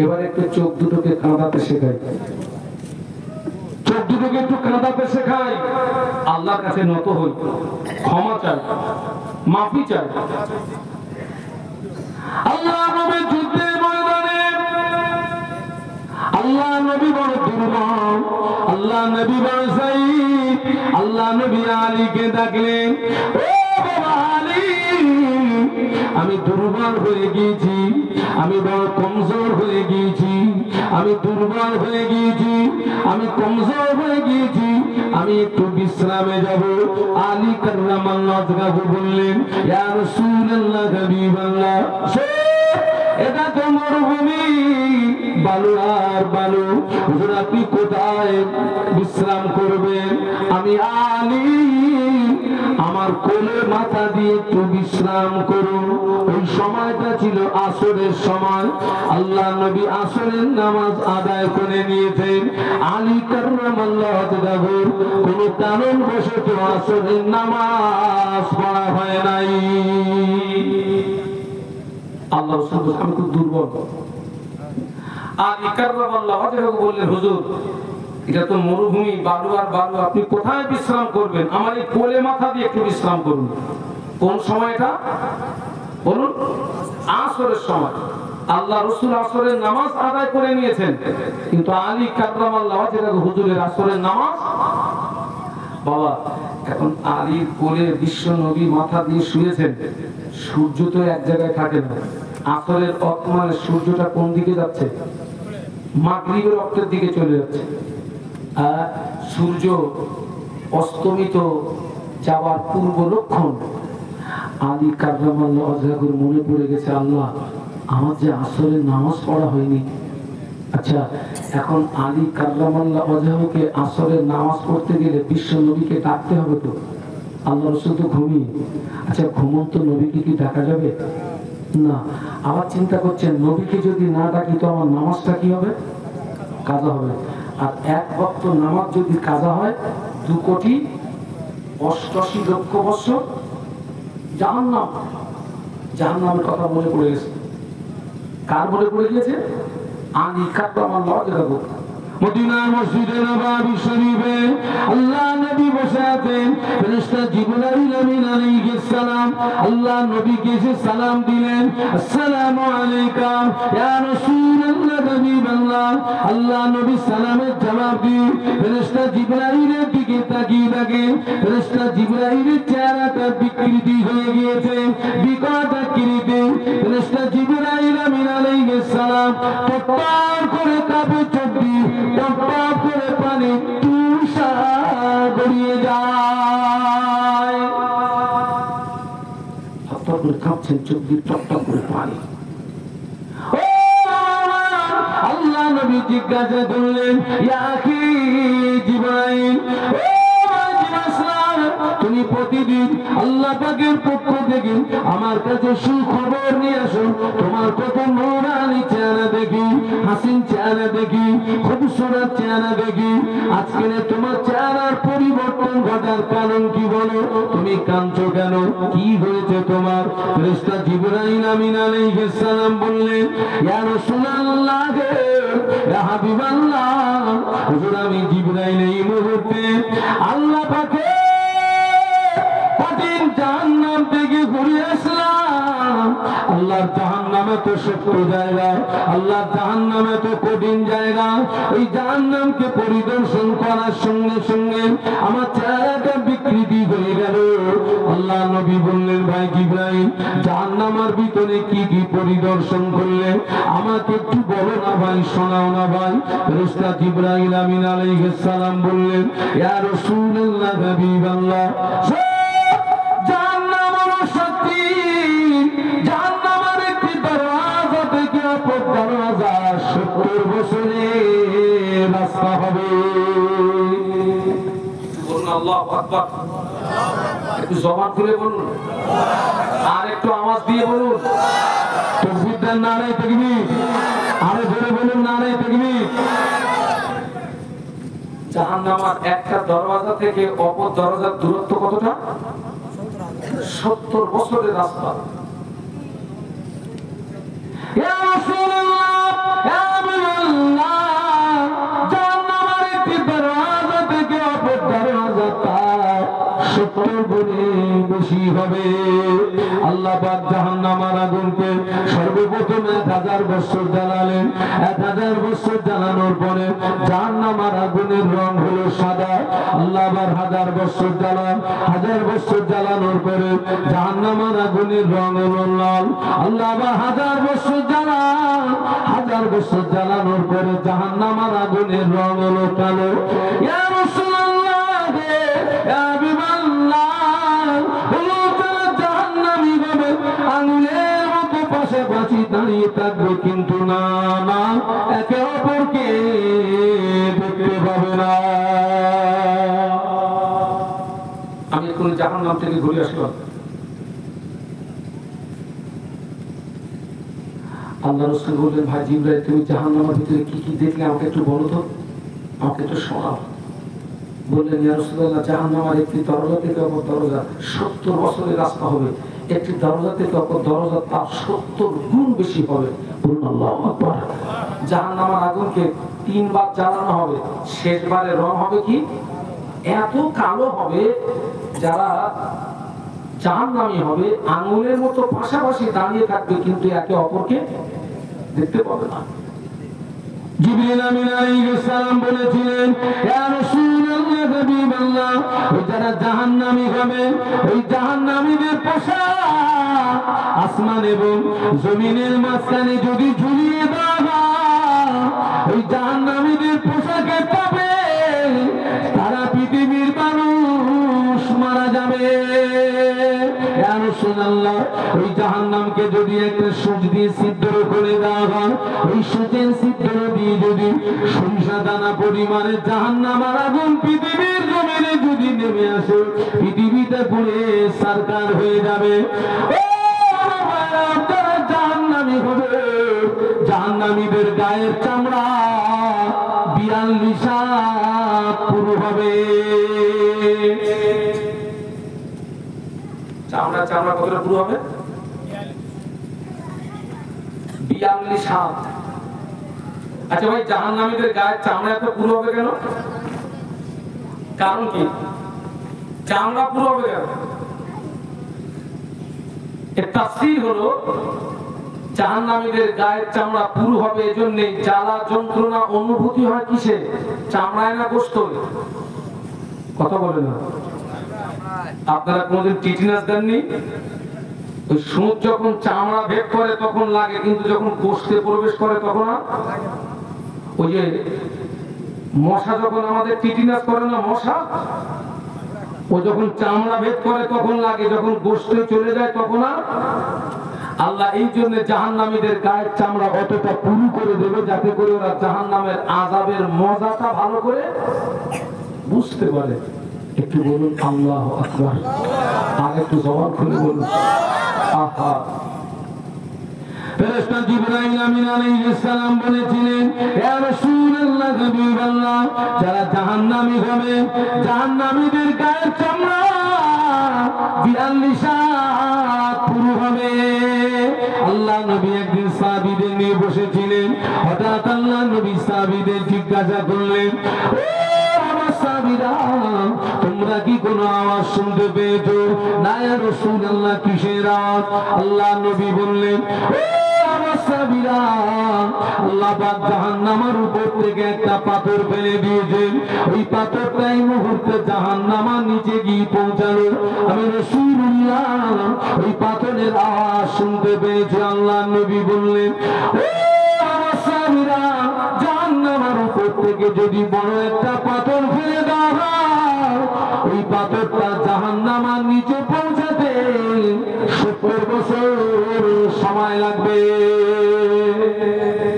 A: এবার একটু চোখ দুটোকে কাঁদাতে শেখাই, চোখ দুটোকে একটু কাঁদাতে শেখাই, আল্লাহর কাছে নত হই, ক্ষমা চাই, মাফি চাই। আল্লাহ নবী যুদ্ধের ময়দানে, আল্লাহ নবী বড় দুর্বল, আল্লাহ নবী বড় শহীদ, আল্লাহ নবী আলীকে ডাকলেন, ও বাবা আলী, আমি দুর্বল হয়ে গিয়েছি, আমি বড় কমজোর হয়ে গিয়েছি, আমি দুর্বল হয়ে গিয়েছি, আমি কমজোর হয়ে গিয়েছি, আমি একটু বিশ্রামে যাব। আলী কাররামাল্লাহু ওয়াজহাহু বললেন, ইয়া রাসূলুল্লাহ, হাবিবাল্লাহ, এটা তো মরুভূমি, বালু আর বালু, হুজুর আপনি কোথায় বিশ্রাম করবেন? আমি আলী, আমার কোলে মাথা দিয়ে একটু বিশ্রাম করুন। ওই সময়টা ছিল আসরের সময়, আল্লাহ নবী আসরের নামাজ আদায় করে নিয়েছেন। আলী কাররামাল্লাহু ওয়াজহাহু কোনো কারণবশত আসরের নামাজ পড়া হয় নাই। আল্লাহ রাসূল, আমি খুব দুর্বল। আলী কাররামাল্লাহু ওয়াজহাহু বললেন, হুজুর এটা তো মরুভূমি, বালু আর বালু, আপনি কোথায় বিশ্রাম করবেন? আমার এই কোলে মাথা দিয়ে একটু বিশ্রাম করুন। কোন সময়টা বলুন? আসরের সময়। আল্লাহ রাসূল আসরের নামাজ আদায় করে নিয়েছেন, কিন্তু আলী কাররামাল্লাহু ওয়াজহাহু হুজুরের আসরের নামাজ। বাবা, এখন আলীর কোলে বিশ্ব নবী মাথা দিয়ে শুয়েছেন, সূর্য তো এক জায়গায় থাকে না। আসরের অকমানে সূর্যটা কোন দিকে যাচ্ছে? মাগরিবের অক্ষের দিকে চলে যাচ্ছে। আর সূর্য অস্তমিত যাওয়ার পূর্ব লক্ষণ। আলী কাররামাল্লাহু ওয়াজহাহুর মনে পড়ে গেছে, আল্লাহ আমার যে আসরের নামাজ পড়া হয়নি। আচ্ছা, এখন আলী কাররামাল্লাহু ওয়াজহাহুকে আসরের নামাজ পড়তে গেলে বিশ্ব নবীকে ডাকতে হবে তো। আল্লাহ রাসূল তো ঘুমিয়ে। আচ্ছা, ঘুমন্ত নবীকে কি ডাকা যাবে? না। আবার চিন্তা করছেন, নবীকে যদি না ডাকি তো আমার নামাজটা কি হবে? কাজা হবে। আর এক ওয়াক্ত নামাজ যদি কাজা হয়, 2,88,00,000 বছর জাহান্নাম। জাহান্নামের কথা মনে পড়ে গেছে। কার মনে পড়ে গিয়েছে? আলী কাররামাল্লাহু ওয়াজহাহু। মদিনার মসজিদে নববী শরীফে আল্লাহ নবী বসে আছেন। ফেরেশতা জিবরাইল আমিন আলাইহিস সালাম আল্লাহ নবীকে এসে সালাম দিলেন, আসসালামু আলাইকা ইয়া রাসূলুল্লাহ, হাবিবাল্লাহ। আল্লাহ নবী সালামের জবাব দিয়ে ফেরেশতা জিবরাইলের দিকে তাকিয়ে থাকেন। ফেরেশতা জিবরাইলের চেহারাটা বিকৃতি হয়ে গিয়েছে, বিকট আকৃতি। ফেরেশতা জিবরাইল আমিন আলাইহিস সালাম টপটপ করে কাঁপে, চোখ দিয়ে টপটপ করে পানি তুষার গড়িয়ে যায়। টপটপ করে কাঁপছেন, চোখ দিয়ে টপটপ করে পানি। আল্লাহ নবী জিজ্ঞাসা করলেন, ইয়া আখি জিবরাইল, তুমি প্রতিদিন আল্লাহ পাকের পক্ষ থেকে আমার কাছে সুখবর নিয়ে আসো। তোমার কত নূরানি চেহারা দেখি, হাসিন চেহারা দেখি, খুবসুরত চেহারা দেখি। আজকে তোমার চেহারার পরিবর্তন ঘটার কারণ কি বলো? তুমি কাঁদছো কেন? কি হয়েছে তোমার? ফেরেশতা জিবরাইল আমিন আলাইহিস সালাম বললেন, ইয়া রাসূলুল্লাহ, ইয়া হাবিবাল্লাহ, হুজুর আমি জিবরাইল এই মুহূর্তে আল্লাহ পাকের জাহান্নাম থেকে ঘুরে আসলাম। আল্লাহর জাহান্নাম জাহান্নামে তো সত্য জায়গা, আল্লাহ জাহান্নামে তো কঠিন জায়গা। ওই জাহান্নামকে পরিদর্শন করার সঙ্গে সঙ্গে আমার চেহারাটা বিকৃতি হয়ে গেল। আল্লাহ নবী বললেন, ভাই জিবরাইল, জাহান্নামের ভিতরে কি কি পরিদর্শন করলে আমাকে একটু বলো না ভাই, শোনাও না ভাই। ফেরেশতা জিবরাইল আমিন আলাইহিস সালাম বললেন, ইয়া রাসূলুল্লাহ, হাবিবাল্লাহ, জাহান্নাম হলো সত্যি, জাহান্নামের একটি দরওয়াজা থেকে অপর দরওয়াজা 70 বছরের রাস্তা হবে। বলুন আল্লাহু আকবার। একটু জবান খুলে বলুন, আর একটু আওয়াজ দিয়ে বলুন। তাকবীর দেন, নারে তাকবীর। আরো জোরে বলুন, নারে তাকবীর। জাহান্নামের একটা দরওয়াজা থেকে অপর দরওয়াজার দূরত্ব কতটা? 70 বছরের রাস্তা। ইয়া রাসূলুল্লাহ, ইয়া হাবিবাল্লাহ, জাহান্নামের একটি দরওয়াজা থেকে অপর দরওয়াজাটা 70 গুণে বেশি হবে। আল্লাহ পাক জাহান্নামের আগুনকে সর্বপ্রথম 1000 বছর জ্বালালেন। 1000 বছর জ্বালানোর পরে জাহান্নামের আগুনের রং হলো সাদা। আল্লাহ আবার 1000 বছর জ্বালান। 1000 বছর জ্বালানোর পরে জাহান্নামের আগুনের রং হলো লাল। আল্লাহ আবার 1000 বছর জ্বালান। 1000 বছর জ্বালানোর পরে জাহান্নামের আগুনের রং হলো কালো। ইয়া রাসূলুল্লাহ, ইয়া হাবিবাল্লাহ, জাহান্নামী হবে আঙুলের মতো পাশাপাশি দাঁড়িয়ে থাকবে, কিন্তু না না, একে অপরকে দেখতে পাবে না। আমি এখন জাহান্নাম থেকে ঘুরে আসলাম। আল্লাহ রাসূল বললেন, ভাই জিবরাইল, তুমি জাহান্নামের ভিতরে কি কি দেখলে আমাকে একটু বলো তো, আমাকে একটু শোনাও। বললেন, ইয়া রাসূলুল্লাহ, জাহান্নামের একটি দরজা থেকে অপর দরজা 70 বছরের রাস্তা হবে। একটি দরজা থেকে অপর দরজা তার 70 গুণ বেশি হবে। বলুন আল্লাহু আকবার। জাহান্নামের আগুনকে 3 বার জ্বালানো হবে। শেষবারে রং হবে কি? এত কালো হবে, যারা জাহান্নামী হবে আঙুলের মতো পাশাপাশি দাঁড়িয়ে থাকবে, কিন্তু একে অপরকে দেখতে পাবে না। জিবরিল আমিন আলাইহিস সালাম বলেছিলেন, ইয়া রাসূলুল্লাহ, হাবিবাল্লাহ, ওই যারা জাহান্নামী হবে, ওই জাহান্নামীদের পোশাক আসমান এবং জমিনের মাঝখানে যদি ঝুলিয়ে দেওয়া হয়, ওই জাহান্নামীদের পোশাকে পাবে তারা পৃথিবীর মানুষ মারা যাবে। ইয়া রাসূলুল্লাহ, ওই জাহান্নামকে যদি একটা সূচ দিয়ে ছিদ্র করে দেওয়া হয়, ওই সূচের ছিদ্র দিয়ে যদি সরিষা দানা পরিমাণে জাহান্নামের আগুন পৃথিবীর জমিনে যদি নেমে আসে, পৃথিবীতে পুড়ে সারকার হয়ে যাবে। যারা জাহান্নামী হবে, জাহান্নামীদের গায়ের চামড়া 42 হাত পুরু হবে। চামড়া চামড়া কতটা পুরু হবে? 42 হাত। আচ্ছা ভাই, জাহান্নামীদের গায়ের চামড়া এত পুরু হবে কেন? কারণ কি? চামড়া পুরু হবে কেন? এর তাফসীর হলো, জাহান্নামীদের গায়ের চামড়া পুরু হবে এজন্য জ্বালা যন্ত্রণা অনুভূতি হয় কিসে? চামড়ায় না গোশতে? কথা বলে না। আপনারা কোনদিন টিটিনাস দেননি? ওই সুচ যখন চামড়া ভেদ করে তখন লাগে, কিন্তু যখন গোশতে প্রবেশ করে তখন আর। ওই যে মশা যখন আমাদের টিটিনাস করে না, মশা, ও যখন চামড়া ভেদ করে তখন লাগে, যখন গোশতে চলে যায় তখন আর। আল্লাহ এই জন্য জাহান্নামীদের গায়ের চামড়া অতটা পুরু করে দেবে, যাতে করে ওরা জাহান্নামের আযাবের মজাটা ভালো করে বুঝতে পারে। একটু বলুন আল্লাহু আকবার। আর একটু জবান খুলে বলুন আহা। ফেরেশতা জিবরাইল আমিন আলাইহিস সালাম বলেছিলেন, ইয়া রাসূলুল্লাহ, হাবিবাল্লাহ, যারা জাহান্নামী হবে, জাহান্নামীদের গায়ের চামড়া 42 হাত পুরু হবে। আল্লাহ নবী একদিন সাহাবীদের নিয়ে বসেছিলেন। হঠাৎ আল্লাহ নবী সাহাবীদের জিজ্ঞাসা করলেন, তোমরা কি কোনো আওয়াজ শুনতে পেয়েছো? না ইয়া রাসূলুল্লাহ, কিসের আওয়াজ? আল্লাহ নবী বললেন, সাবিরা আল্লাহ পাক জাহান্নামের উপর থেকে একটা পাথর ফেলে দিয়েছেন ওই পাথরটা এই মুহূর্তে জাহান্নামের নিচে গিয়ে পৌঁছালো আমি রাসূলুল্লাহ ওই পাথরের আওয়াজ শুনতে পেয়েছি আল্লাহ নবী বললেন ও আমার সাবিরা জাহান্নামের উপর থেকে যদি বড় একটা পাথর ফেলে দেওয়া হয় ওই পাথরটা জাহান্নামের নিচে পৌঁছাতে 70 বছর সময় লাগবে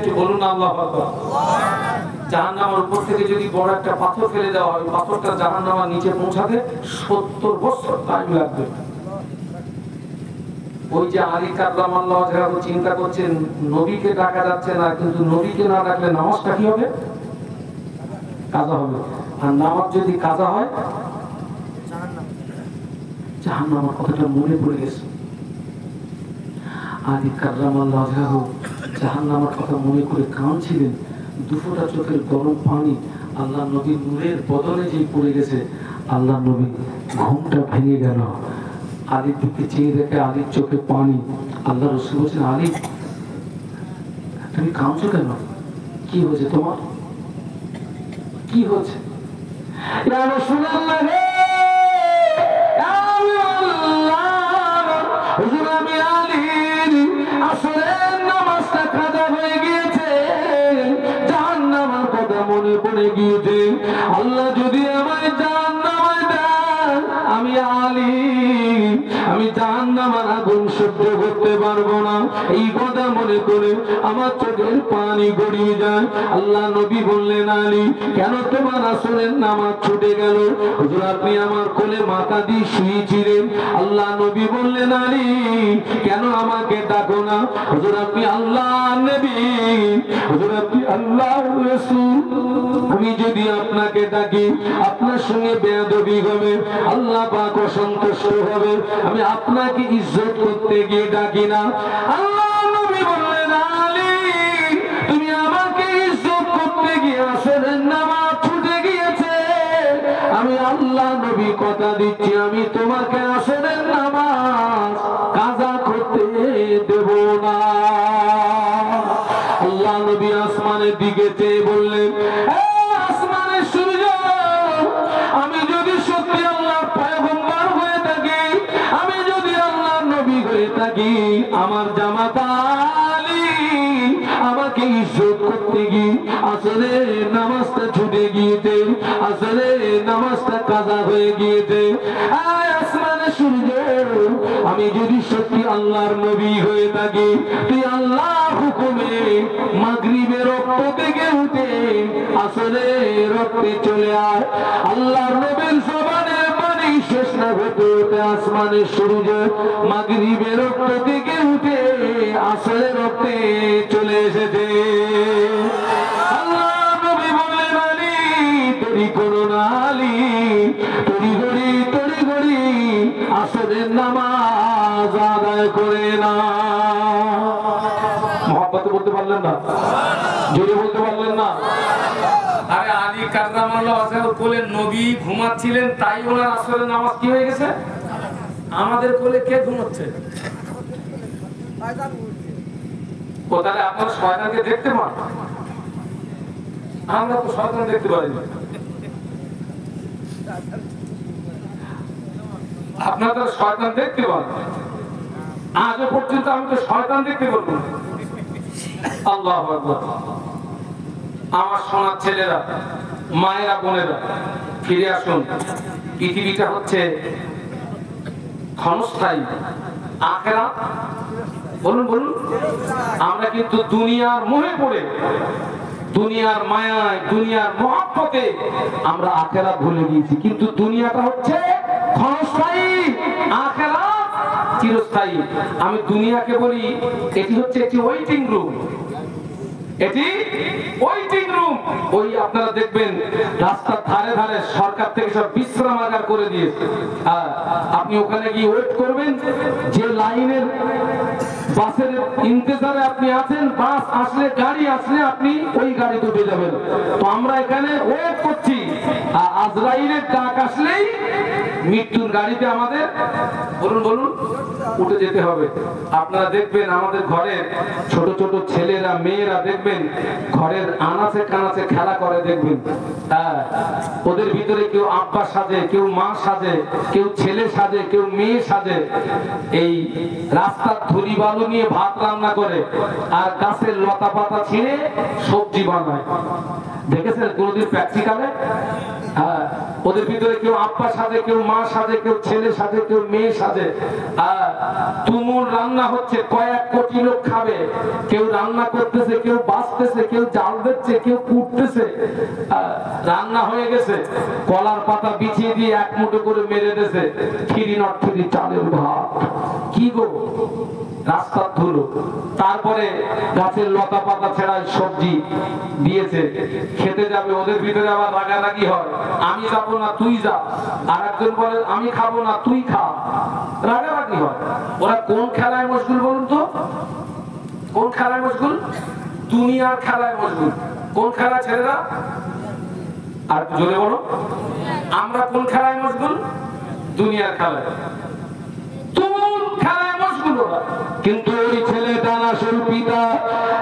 A: কি বলুন আল্লাহু আকবার জাহান্নামের উপর থেকে যদি বড় একটা পাথর ফেলে দেওয়া হয় পাথরটা জাহান্নামের নিচে পৌঁছাতে 70 বছর টাইম লাগবে ওই যে আলী কাররামাল্লাহু তাআলা চিন্তা করছেন নবীকে ডাকা যাচ্ছে না কিন্তু নবীকে না ডাকলে নামাজটা কি হবে কাজা হবে আর নামাজ যদি কাজা হয় জাহান্নামের কথাটা মনে পড়ে গেছে আলী কাররামাল্লাহু তাআলা জাহান্নামের কথা মনে করে কাঁদছিলেন দুফোঁটা চোখের গরম পানি আল্লাহ নবীর নূরের বদলে যেই পড়ে গেছে আল্লাহ নবী ঘুমটা ভেঙে গেল আলীর দিকে চেয়ে দেখে আলীর চোখে পানি আল্লাহ রাসূল বলছেন আলী তুমি কাঁদছো কেন কি হয়েছে তোমার কি হয়েছে ইয়া রাসূলুল্লাহ হুজুর আমি আলীর আসরের নামাজটা কাজা হয়ে গিয়েছে জাহান্নামের কথা মনে পড়ে গিয়েছে আল্লাহ যদি আমায় জাহান্নামে দেন আমি আলী আমি জাহান্নামের আগুন সহ্য করতে পারবো না এই কথা মনে করে আমার চোখের পানি গড়িয়ে যায় আল্লাহ নবী বললেন আলী কেন তোমার আসরের নামাজ ছুটে গেল হুজুর আপনি আমার কোলে মাথা দিয়ে শুয়েছিলেন আল্লাহ নবী বললেন আলী কেন আমাকে ডাকো না হুজুর আপনি আল্লাহ নবী হুজুর আপনি আল্লাহর রাসূল আমি যদি আপনাকে ডাকি আপনার সঙ্গে বেয়াদবি হবে আল্লাহ পাক অসন্তুষ্ট হবে আমি আপনাকে ইজ্জত করতে গিয়ে ডাকি না আল্লাহ নবী বললেন আলী তুমি আমাকে ইজ্জত করতে গিয়ে আসরের নামাজ ছুটে গিয়েছে আমি আল্লাহ নবী কথা দিচ্ছি আমি তোমাকে আসরের নামাজ কাজা করতে দেব না আল্লাহ নবী আসমানের দিকে চেয়ে বললেন আসমানের সূর্য আমি যদি সত্যি আল্লাহর পয়গম্বর হয়ে থাকি আমি যদি আল্লাহর নবী হয়ে থাকি আমার জামাতা আলী আমাকে ইজ্জত করতে গিয়ে আসলে নামাজটা ছুটে গিয়েছে আসলে নামাজটা কাজা হয়ে গিয়েছে আসমানের সূর্য আমি যদি সত্যি আল্লাহর নবী হয়ে থাকি তুই আল্লাহ হুকুমে মাগরিবের রক্ত থেকে উঠে আসলে রক্তে চলে আয় আল্লাহর নবীর জবানের পানি শেষ না হতে হতে আসমানের সূর্য মাগরিবের রক্ত থেকে উঠে আসলে রক্তে চলে এসেছে আল্লাহ নবী বললেন আলী দেরি করো না আলী তড়ি ঘড়ি আসরের নামাজ আদায় করে না মহব্বতে বলতে পারলেন না জোরে বলতে পারলেন না আরে আলী কাররামাল্লাহু তাআলার কোলে নবী ঘুমাচ্ছিলেন তাই ওনার আসরের নামাজ কি হয়ে গেছে আমাদের কোলে কে ঘুমাচ্ছে ও তাহলে আপনারা শয়তানকে দেখতে পান আমরা তো শয়তান দেখতে পারি না আপনারা তো শয়তান দেখতে পান আজও পর্যন্ত আমি তো শয়তান দেখতে পারবো না আল্লাহু আকবার আমার সোনার ছেলেরা মায়েরা বোনেরা ফিরে আসুন পৃথিবীটা হচ্ছে ক্ষণস্থায়ী আখিরাত বলুন বলুন আমরা কিন্তু দুনিয়ার মোহে পড়ে দুনিয়ার মায়ায় দুনিয়ার মহব্বতে আমরা আখিরাত ভুলে গিয়েছি কিন্তু দুনিয়াটা হচ্ছে ক্ষণস্থায়ী আখিরাত চিরস্থায়ী আমি দুনিয়াকে বলি এটি হচ্ছে একটি ওয়েটিং রুম এটি ওয়েটিং রুম ওই আপনারা দেখবেন রাস্তার ধারে ধারে সরকার থেকে সব বিশ্রামাগার করে দিয়েছে আপনি ওখানে গিয়ে ওয়েট করবেন যে লাইনের বাসের ইন্তজারে আপনি আছেন বাস আসলে গাড়ি আসলে আপনি ওই গাড়িতে উঠে যাবেন তো আমরা এখানে ওয়েট করছি আজরাইলের ডাক আসলেই মৃত্যুর গাড়িতে আমাদের বলুন বলুন উঠে যেতে হবে। আপনারা দেখবেন আমাদের ঘরের ছোট ছোট ছেলেরা মেয়েরা দেখবেন ঘরের আনাচে কানাচে খেলা করে দেখবেন। ওদের ভিতরে কেউ আব্বা সাজে, কেউ মা সাজে, কেউ ছেলে সাজে, কেউ মেয়ে সাজে। এই রাস্তার ধুলি বালু নিয়ে ভাত রান্না করে আর গাছের লতা পাতা ছিঁড়ে সবজি বানায়। দেখেছেন কোনদিন প্র্যাকটিক্যালে? ওদের ভিতরে কেউ আব্বা সাজে, কেউ মা সাজে, কেউ ছেলে সাজে, কেউ মেয়ে সাজে। তুমুল রান্না হচ্ছে, কয়েক কোটি লোক খাবে। কেউ রান্না করতেছে, কেউ বাঁচতেছে, কেউ জাল দিচ্ছে, কেউ কুটতেছে। রান্না হয়ে গেছে, কলার পাতা বিছিয়ে দিয়ে এক মুঠো করে মেরে দিয়েছে, থ্রি নট থ্রি চালের ভাত। কি গো, রাস্তার ধুলো। তারপরে গাছের লতা পাতা ছেড়াই সবজি দিয়েছে, খেতে যাবে। ওদের ভিতরে আবার রাগারাগি হয়, আমি যাবো না তুই যা। আর একজন বলে আমি খাবো না তুই খা, রাগারাগি হয়। ওরা কোন খেলায় মশগুল বলুন তো? কোন খেলায় মশগুল? দুনিয়ার খেলায় মশগুল। কোন খেলা ছেলেরা? আর জোরে বলো, আমরা কোন খেলায় মশগুল? দুনিয়ার খেলায়। কিন্তু ওই ছেলেটা আসল পিতা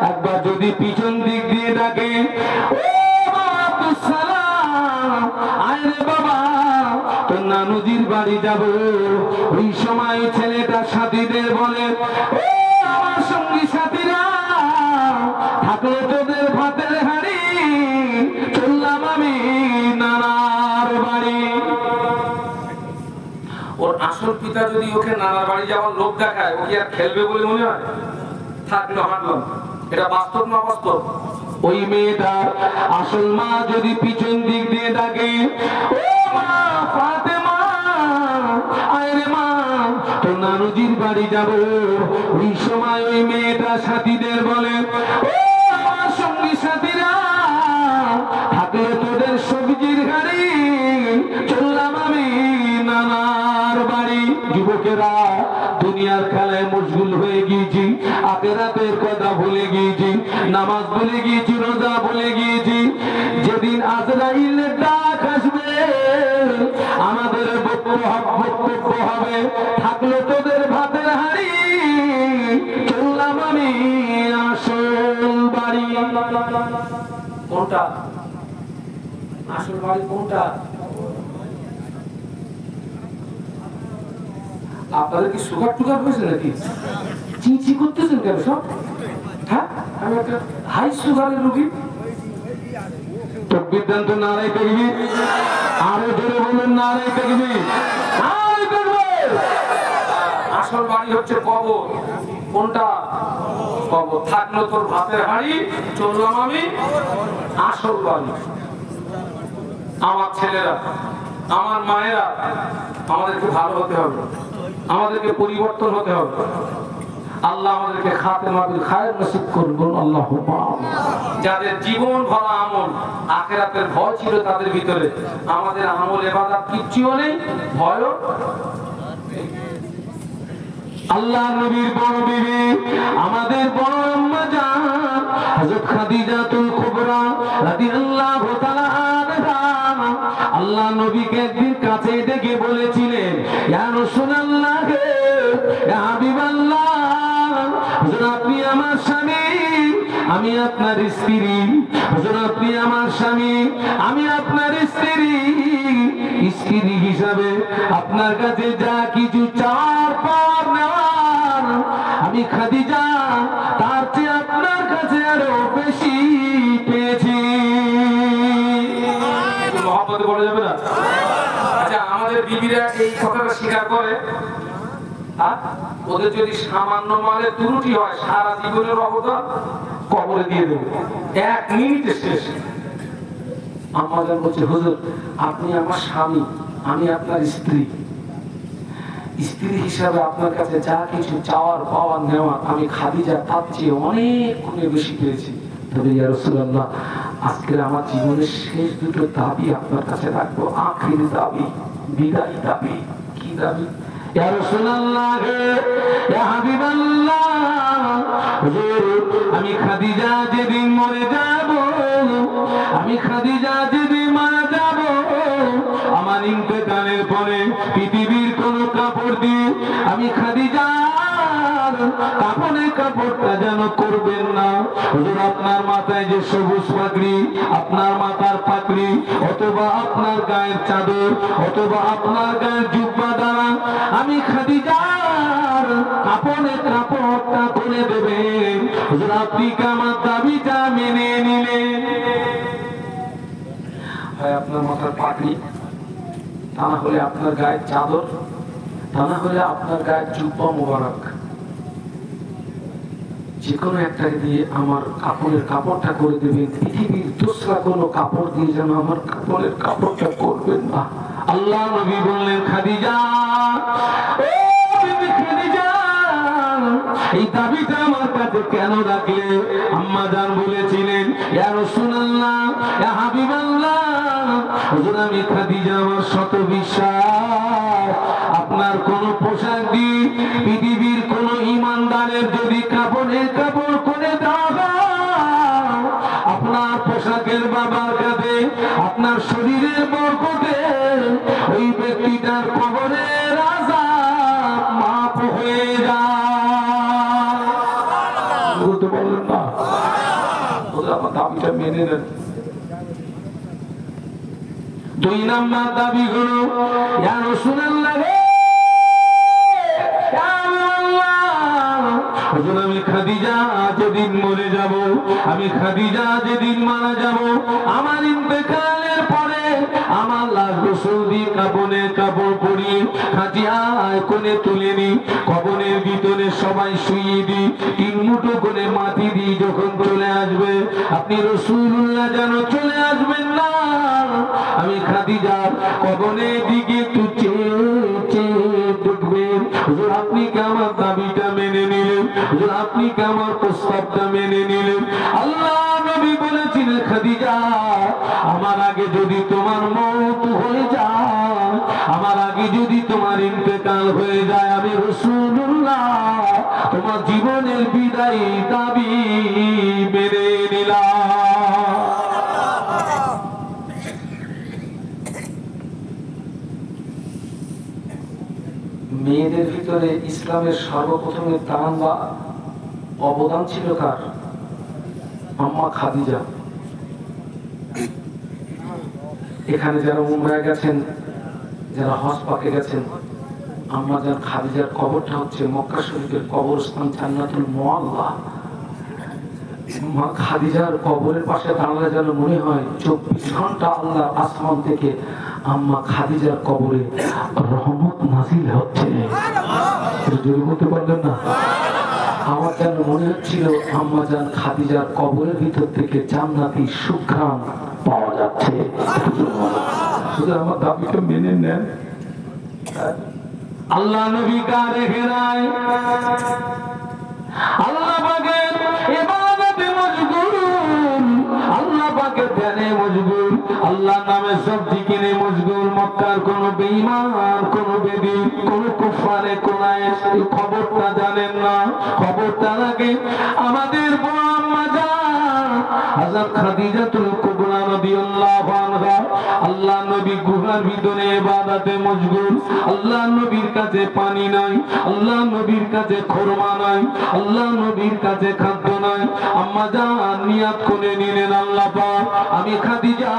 A: একবার যদি পিছন দিক দিয়ে ডাকে, আরে বাবা তোর নানুজির বাড়ি যাব, ওই সময় ছেলেটা সাথীদের বলে, আমার সঙ্গী সাথীরা থাকলে তোদের ভাতের হাড়ি, চললাম আমি নানার বাড়ি। ওর আসল পিতা যদি ওকে নানার বাড়ি যাওয়ার লোক দেখায়, ও কি আর খেলবে বলে মনে হয়? থাকলো হাঁটলাম। এটা বাস্তব না বাস্তব? ওই মেয়েটা আসল মা যদি পিছন দিক দিয়ে ডাকে, ও মা ফাতেমা, আরে মা তোর নানুজির বাড়ি যাব, ওই সময় ওই মেয়েটা সাথীদের বলে, ও আমার সঙ্গী সাথীরা থাকলে তোদের সবজির গাড়ি, চললাম আমি নানার বাড়ি। যুবকেরা দুনিয়ার খেলায় মশগুল হয়ে গিয়েছি, আখিরাতের কথা ভুলে গিয়েছি, নামাজ ভুলে গিয়েছি, রোজা ভুলে গিয়েছি। যেদিন আজরাইলের ডাক আসবে আমাদের বক্তব্য হবে, থাকলো তোদের ভাতের হাড়ি, চললাম আমি আসল বাড়ি। কোনটা আসল বাড়ি? কোনটা? আপনাদের কি সুগার টুগার হয়েছে নাকি? চিঁচি করতেছেন কেন সব? হ্যাঁ, আমি একটা হাই সুগারের রোগী। তকবীর দেন তো, নারায়ে তাকবীর। আরো জোরে বলুন, নারায়ে তাকবীর। আসল বাড়ি হচ্ছে কবর। কোনটা? কবর। থাকলো তোর ভাতের হাড়ি, চললাম আমি আসল বাড়ি। আমার ছেলেরা, আমার মায়েরা, আমাদেরকে ভালো হতে হবে, আমাদেরকে পরিবর্তন হতে হবে। আল্লাহ আমাদেরকে খাতেমা বিল খায়র নসিব করুন, আল্লাহুম্মা আমিন। যাদের জীবন ভরা আমল, আখিরাতের ভয় ছিল তাদের ভিতরে, আমাদের আমল ইবাদত কিচ্ছুও নেই, ভয়ও। আল্লাহ নবীর বড় বিবি, আমাদের বড় আম্মা জান হযরত খাদিজাতুল কুবরা রাদিয়াল্লাহু তাআলা আনহা, আল্লাহ নবীকে একদিন কাছে ডেকে বলেছিলেন, ইয়া রাসূলুল্লাহ, ইয়া হাবিবাল্লাহ, হুজুর আপনি আমার স্বামী, আমি আপনার স্ত্রী। হুজুর আপনি আমার স্বামী, আমি আপনার স্ত্রী। স্ত্রী হিসাবে আপনার কাছে যা কিছু চাওয়ার পাওয়ার নেওয়ার, আমি খাদিজা তার চেয়ে আপনার কাছে আরো বেশি পেয়েছি। মহব্বতে বলা যাবে না? আচ্ছা, আমাদের বিবিরা এই কথাটা স্বীকার করে? ওদের যদি সামান্য মানের ত্রুটি হয়, সারা জীবনের অবদান কবরে দিয়ে দেবে, 1 মিনিটে শেষ। আম্মা জান বলছে, হুজুর আপনি আমার স্বামী, আমি আপনার স্ত্রী। স্ত্রী হিসাবে আপনার কাছে যা কিছু চাওয়ার পাওয়ার নেওয়ার, আমি খাদিজা তার চেয়ে অনেক গুণে বেশি পেয়েছি। তবে ইয়া রাসূলুল্লাহ, আজকে আমার জীবনের শেষ দুটো দাবি আপনার কাছে রাখবো, আখির দাবি, বিদায় দাবি। কি দাবি? ইয়া রাসূলুল্লাহ, ইয়া হাবিবাল্লাহ, হুজুর আমি খাদিজা যেদিন মরে যাব, আমি খাদিজা যেদিন মারা যাব, আমার ইন্তেকালের পরে পৃথিবীর কোন কাপড় দিয়ে আমি খাদিজা কাপড়ের কাপড়টা যেন করবেন না। হুজুর আপনার মাথায় যে সবুজ পাগড়ি, আপনার মাথার পাগড়ি, অথবা আপনার গায়ের চাদর, অথবা আপনার গায়ের জুব্বা দ্বারা আমি খাদিজার কাপড়ের কাপড়টা খুলে দেবেন। হুজুর আপনি কি আমার দাবিটা মেনে নিলেন? হয় আপনার মাথার পাগড়ি, তা না হলে আপনার গায়ের চাদর, তা না হলে আপনার গায়ের জুব্বা মোবারক, যে কোনো একটাকে দিয়ে আমার কাপড়ের কাপড়টা করে দেবেন। পৃথিবীর দোসরা কোনো কাপড় দিয়ে যেন আমার কাপড়ের কাপড়টা করবেন না। আল্লাহ নবী বললেন, খাদিজা, এই দাবিটা আমার কাছে কেন রাখলে? আম্মা জান বলেছিলেন, ইয়া রাসূলুল্লাহ, ইয়া হাবিবাল্লাহ, হুজুর আমি খাদিজা, আমার শত বিশ্বাস আপনার কোন পোশাক দিয়ে পৃথিবীর কোন ঈমানদারের যদি কাপড়ের কাপড় করে দেওয়া, আপনার পোশাকের বাবার কাছে আপনার শরীরের বরকতে ওই ব্যক্তিটার কবরের আযাব মাফ হয়ে যায়। বলতে বললেন না, আমার দাবিটা মেনে নেন। দুই নাম্বার দাবি হলো, ইয়া রাসূলুল্লাহ, হুজুর আমি খাদিজা যেদিন মরে যাব, আমি খাদিজা যেদিন মারা যাব, আমার ইন্তেকালের পরে আমার লাশ গোসল দিয়ে কাফনের কাপড় পরিয়ে খাটিয়ায় কোণে তুলে নি, কবরের ভিতরে সবাই শুইয়ে দিই, 3 মুঠো করে মাটি দিই। যখন চলে আসবে, আপনি রাসূলুল্লাহ যেন চলে আসবেন না, আমি খাদিজার কবরের দিকে একটু চেয়ে চেয়ে দেখবেন। হুজুর আপনি কি আমার দাবিটা মেনে নিলেন? হুজুর আপনি কি আমার প্রস্তাবটা মেনে নিলেন? আল্লাহ নবী বলেছিলেন, খাদিজা, আমার আগে যদি তোমার মওত হয়ে যায়, আমার আগে যদি তোমার ইন্তেকাল হয়ে যায়, আমি রাসূলুল্লাহ তোমার জীবনের বিদায়ী দাবি মেনে নিলাম। মেয়েদের ভিতরে ইসলামের সর্বপ্রথমে দান বা অবদান ছিল কার? আম্মা খাদিজা। এখানে যারা উমরায় গেছেন, যারা হজ পাকে গেছেন, আম্মা জান খাদিজার কবরটা হচ্ছে মক্কা শরীফের কবরস্থান জান্নাতুল মুআল্লা। মা খাদিজার কবরের পাশে দাঁড়ালে যেন মনে হয় 24 ঘন্টা আল্লাহ আসমান থেকে আম্মা খাদিজার কবরে রহমত নাজিল হচ্ছে। জোরে বলতে পারলেন না? আমার যেন মনে হচ্ছিল আম্মা জান খাদিজার কবরের ভিতর থেকে জান্নাতি সুঘ্রাণ পাওয়া যাচ্ছে। শুধু আমার দাবিটা মেনে নেন। আল্লাহ নবী কা রেখে নাই, আল্লাহ পাকের ইবাদতে মশগুল, আল্লাহ পাকের ধ্যানে মশগুল, আল্লাহ নামে সব জিকিরে মশগুল। মক্কার কোন বেঈমান, কোন বেদী, কোন কুফারে কোনায়েশ এই খবরটা জানেন না। খবরটা লাগে আমাদের বড় আম্মা জান হযরত খাদিজাতুল কুবরা রাদিয়াল্লাহু আনহা। আল্লাহ নবী গুহার ভিতরে ইবাদতে মশগুল, আল্লাহ নবীর কাছে পানি নাই, আল্লাহ নবীর কাছে খোরমা নাই, আল্লাহ নবীর কাছে খাদ্য নাই। আম্মা জান নিয়াত করে নিলেন, আল্লাহ পাক আমি খাদিজা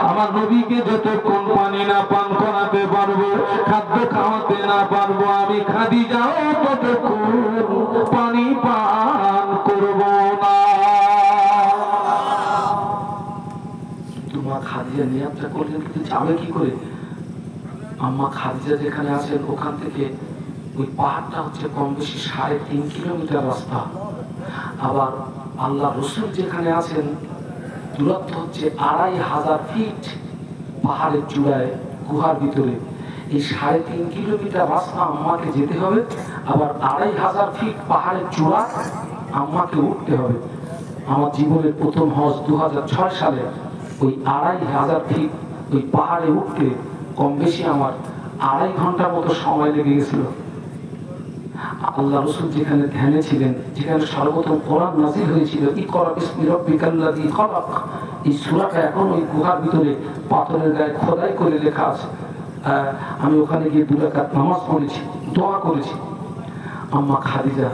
A: আমার নবীকে যতক্ষণ পানি না পান করাতে পারবো, খাদ্য খাওয়াতে না পারবো, আমি খাদিজাও ততক্ষণ পানি পান করব না। তোমার খাদিজা নিয়াতটা করলেন, কিন্তু যাবে কি করে? আম্মা খাদিজা যেখানে আছেন ওখান থেকে ওই পাহাড়টা হচ্ছে কম বেশি 3.5 কিলোমিটার রাস্তা। আবার আল্লাহ রসুল যেখানে আছেন দূরত্ব হচ্ছে 2500 ফিট পাহাড়ের চূড়ায় গুহার ভিতরে। এই 3.5 কিলোমিটার রাস্তা আম্মাকে যেতে হবে, আবার 2500 ফিট পাহাড়ের চূড়া আম্মাকে উঠতে হবে। আমার জীবনের প্রথম হজ 2006 সালে ওই 2500 ফিট ওই পাহাড়ে উঠতে কম বেশি আমার 2.5 ঘন্টার মতো সময় লেগে গেছিল। আল্লাহ রসুল যেখানে ধ্যানে ছিলেন, যেখানে সর্বপ্রথম কোরআন নাযিল হয়েছিল, ইকরা বিসমি রাব্বিকাল্লাযী খালাক, এই সূরাটা এখন ওই গুহার ভিতরে পাথরের গায়ে খোদাই করে লেখা আছে। আমি ওখানে গিয়ে 2 রাকাত নামাজ পড়েছি, দোয়া করেছি। আম্মা খাদিজা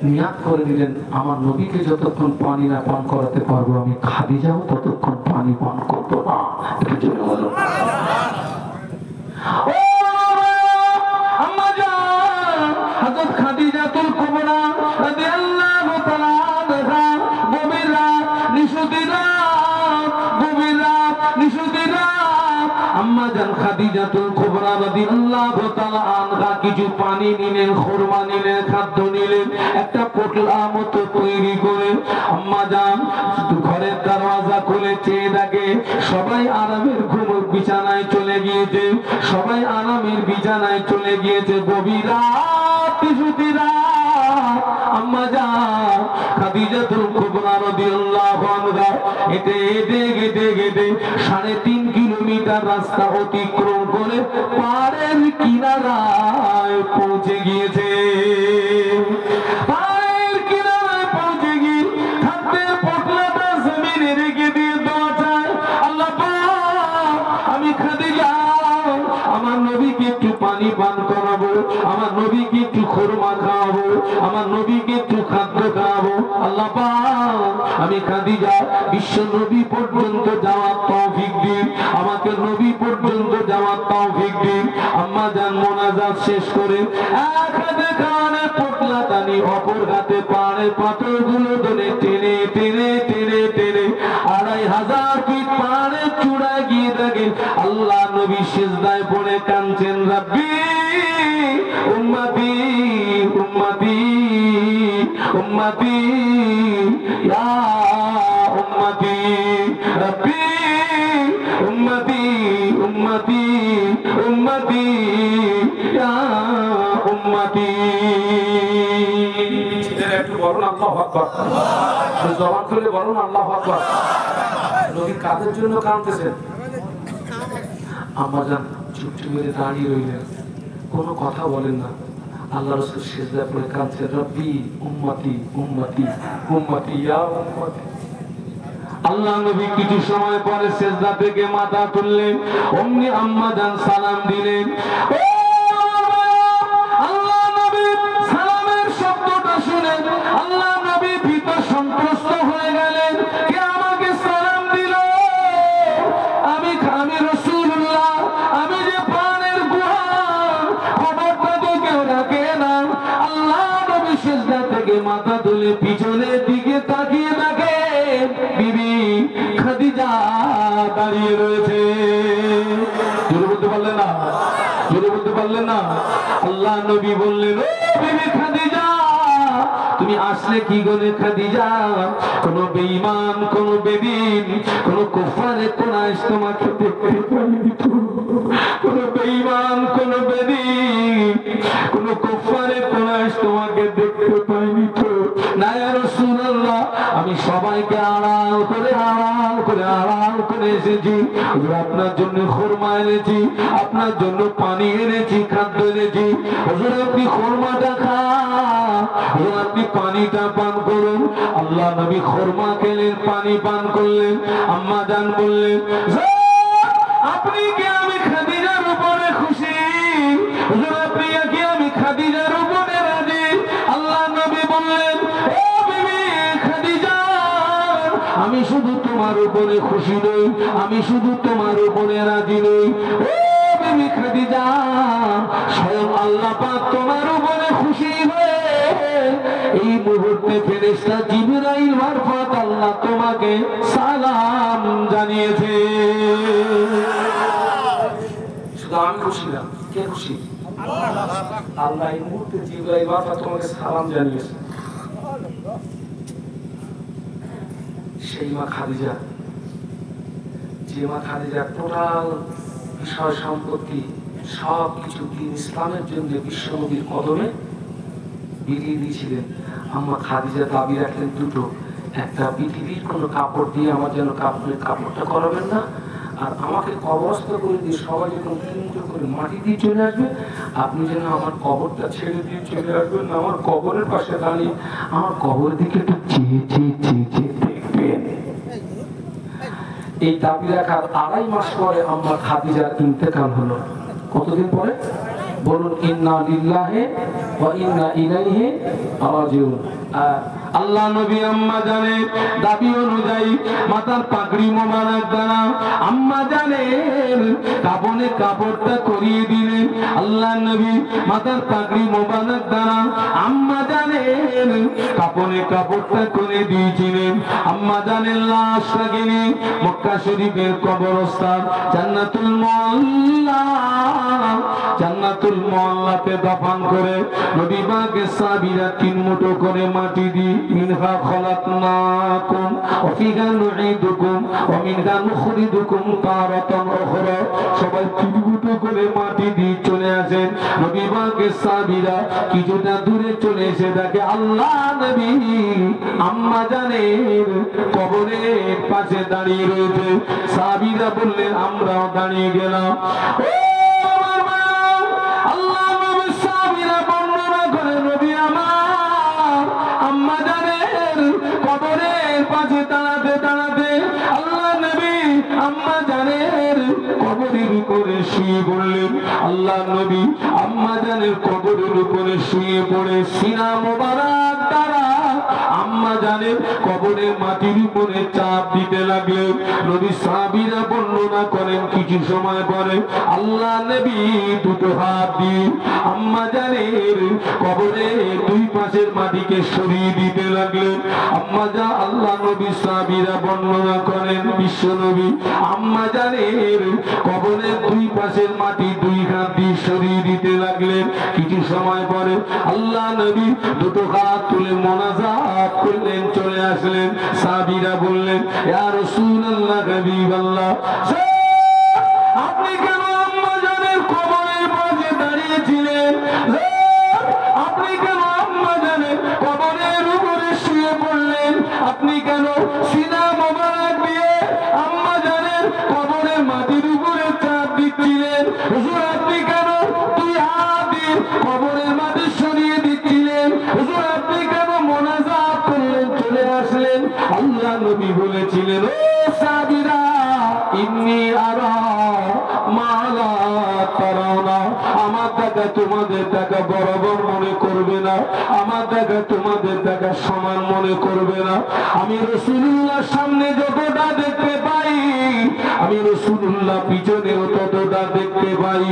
A: নিয়াত করে দিলেন, আমার নবীকে যতক্ষণ পানি না পান করাতে পারবো আমি খাদিজাও ততক্ষণ পানি পান করবো না। একটু জোরে বলো। আম্মা জান হযরত খাদিজাতুল কুবরা রাদিয়াল্লাহু তাআলা আনহা গভীর রাত নিশুতিরা আম্মা জান খাদিজাতুল কুবরা রাদিয়াল্লাহু তাআলা আনহা কিছু পানি নিলেন, খুরমা নিলেন, খাদ্য নিলেন, একটা পোটলা মতো তৈরি করে আম্মা জান ঘরের দরওয়াজা খুলে চেয়ে দেখে সবাই আরামের ঘুমের বিছানায় চলে গিয়েছে, সবাই আরামের বিছানায় চলে গিয়েছে। গভীর রাত নিশুতিরা আম্মা জান খাদিজাতুল কুবরা রাদিয়াল্লাহু আনহা হেঁটে 3.5 কিলোমিটার রাস্তা অতিক্রম করে পাড়ের কিনারায় পৌঁছে গিয়েছে। পাড়ের কিনারায় পৌঁছে গিয়ে খাদ্যের পোটলাটা জমিনে রেখে দিয়ে দোয়া চায়, আল্লাহ পাক আমি খাদিজা আমার নবীকে একটু পানি পান করাবো, আমার নবীকে একটু খুরমা খাওয়াবো, আমার নবীকে একটু খাদ্য খাওয়াবো। আল্লাহ পাক আমি খাদিজা বিশ্ব নবী পর্যন্ত যাওয়ার তৌফিক দিন, আমাকে নবী পর্যন্ত যাওয়ার তৌফিক দিন। আম্মা জান মোনাজাত শেষ করে এক হাতে কানে পোটলা টানি, অপর হাতে পাড়ের পাথরগুলো ধরে টেনে 2500 ফিট পাহাড়ের চূড়ায় গিয়ে দেখে আল্লাহ নবী সিজদায় পড়ে কাঁদছেন, রাব্বি উম্মতি উম্মতি উম্মতি ইয়া উম্মতি রাব্বি উম্মতি উম্মতি উম্মতি ইয়া উম্মতি। একটু বলুন আল্লাহু আকবার, জবান খুলে বলুন আল্লাহু আকবার। নবী কাদের জন্য কাঁদতেছেন? আমার জান চুপটি মেরে দাঁড়িয়ে রইলেন, কোনো কথা বলেন না। আল্লাহ রাসূল সিজদায় পড়ে কাঁদছেন, রব্বি উম্মতি উম্মতি উম্মতি ইয়া উম্মতি। আল্লাহ নবী কিছু সময় পরে সিজদা থেকে মাথা তুললেন, অমনি আম্মা জান সালাম দিলেন। আল্লাহ নবী সালামের শব্দটা শুনে আল্লাহ নবী ভীত সন্ত্রস্ত হয়ে গেলেন, কে আমাকে সালাম দিল? আমি রাসূলুল্লাহ, আমি যে প্রাণের গুহা, খবরটা তো কেউ রাখে না। আল্লাহ নবী সিজদা থেকে মাথা তুলে পিছনের দিকে তাকিয়ে দেখে বিবি খাদিজা দাঁড়িয়ে রয়েছে। জোরে বলতে পারলেন না? জোরে বলতে পারলেন না? আল্লাহ নবী বললেন, ও বিবি খাদিজা তুমি আসলে কি করে খাদিজা? কোন বেঈমান, কোন বেদিন, কোন কুফারে কুরাইশ তোমাকে দেখতে পায়নি তো? কোন বেঈমান, কোন বেদিন, কোন কুফারে কুরাইশ তোমাকে দেখতে পায়নি তো? না ইয়া রাসূলুল্লাহ, আমি সবাইকে আড়াল করে এসেছি। আপনার জন্য খুরমা এনেছি, আপনার জন্য পানি এনেছি, খাদ্য এনেছি। হুজুর আপনি খুরমাটা খান, হুজুর আপনি পানিটা পান করুন। আল্লাহ নবী খুরমা খেলেন, পানি পান করলেন। আম্মা জান বললেন, আপনি কি আমি খাদিজার উপরে খুশি? হুজুর আপনি কি আমি খাদিজার উপরে রাজি? আল্লাহ নবী বললেন, ও বিবি খাদিজা আমি শুধু তোমার উপরে খুশি নই, আমি শুধু তোমার উপরে রাজি নই। ও বিবি খাদিজা স্বয়ং আল্লাহ পাক তোমার উপরে খুশি হয়ে এই মুহূর্তে ফেরেশতা জিবরাইল মারফত আল্লাহ তোমাকে সালাম জানিয়েছে। শুধু আমি খুশি না, কে খুশি? আল্লাহ এই মুহূর্তে জিবরাইল মারফত তোমাকে সালাম জানিয়েছে। সেই মা খাদিজা, যে মা খাদিজা টোটাল বিষয় সম্পত্তি সব কিছু দিন ইসলামের জন্য বিশ্বনবীর কদমে বিলিয়ে দিয়েছিলেন। আম্মা খাদিজা দাবি রাখলেন দুটো, একটা পৃথিবীর কোনো কাপড় দিয়ে আমার যেন কাপড়টা করাবেন না, আর আমাকে কবরস্থ করে দিয়ে সবাই যখন তিনজন করে মাটি দিয়ে চলে আসবে, আপনি যেন আমার কবরটা ছেড়ে দিয়ে চলে আসবেন, আমার কবরের পাশে দাঁড়িয়ে আমার কবর দিকে একটু চেয়ে দেখবেন। এই দাবি রাখার 2.5 মাস পরে আম্মা খাদিজার ইন্তেকাল হলো। কতদিন পরে? বলুন ইন্না লিল্লাহি ওয়া ইন্না ইলাইহি রাজিউন। আল্লাহ নবী আম্মা জানে দাবি অনুযায়ী মাথার পাগড়ি মোবারক দ্বারা আম্মা জানের কাফনে কাপড়টা করিয়ে দিলেন। আল্লাহ নবী মাথার পাগড়ি মোবারক দ্বারা আম্মা জানের কাফনে কাপড়টা করে দিয়েছিলেন। আম্মা জানের লাশটাকে নিয়ে মক্কা শরীফের কবরস্থান জান্নাতুল মুআল্লা জান্নাতুল-মুআল্লাতে দাফন করে নবী পাকের সাহাবীরা 3 মুঠো করে মাটি দিয়ে মিনহা খলাকনাকুম ওয়া ফিহা নুঈদুকুম ওয়া মিনহা নুখরিজুকুম তারাতান উখরা সবাই 3 মুঠো করে মাটি দিয়ে চলে আসেন। নবী পাকের সাহাবীরা কিছুটা দূরে চলে এসে দেখে আল্লাহ নবী আম্মা জানের কবরের পাশে দাঁড়িয়ে রয়েছে। সাহাবীরা বললেন আমরাও দাঁড়িয়ে গেলাম। আল্লাহ নবী আম্মা জানের কবরের উপরে শুয়ে পড়ে সিনা মোবারক দ্বারা আম্মা জানের কবরের মাটির উপরে চাপ দিতে লাগলেন। নবী সাহাবীরা বর্ণনা করেন কিছু সময় পরে আল্লাহ নবী দুটো হাত দিয়ে আম্মা জানের কবরের 2 পাশের মাটিকে সরিয়ে দিতে লাগলেন। আম্মা জান আল্লাহ নবী সাহাবীরা বর্ণনা করেন বিশ্ব নবী আম্মা জানের কবরের 2 পাশের মাটি 2 হাত দিয়ে সরিয়ে দিতে লাগলেন। কিছু সময় পরে আল্লাহ নবী দুটো হাত তুলে মোনাজাত করলেন, চলে আসলেন। সাহাবীরা বললেন ইয়া রাসূলুল্লাহ হাবিবাল্লাহ আপনি কেন আম্মা জানের কবরের পাশে দাঁড়িয়েছিলেন? আপনি কেন আম্মা জানের কবরের উপরে শুয়ে পড়লেন? আপনি কেন সিনা মোবারক দিয়ে আম্মা জানের কবরের মাটির উপরে চাপ দিচ্ছিলেন? হুজুর আপনি কেন 2 হাত দিয়ে কবরের মাটি সরিয়ে দিচ্ছিলেন? হুজুর আপনি কেন মোনাজাত করলেন, চলে আসলেন? আল্লাহ নবী বলেছিলেন ও সাহাবীরা ইন্নী আরা মা লা তারাউনা আমার দেখা তোমাদের দেখা বরাবর মনে করবে না, আমার দেখা তোমাদের দেখা সমান মনে করবে না। আমি রাসূলুল্লাহ সামনে যতটা দেখতে পাই আমি রাসূলুল্লাহ পিছনেও ততটা দেখতে পাই।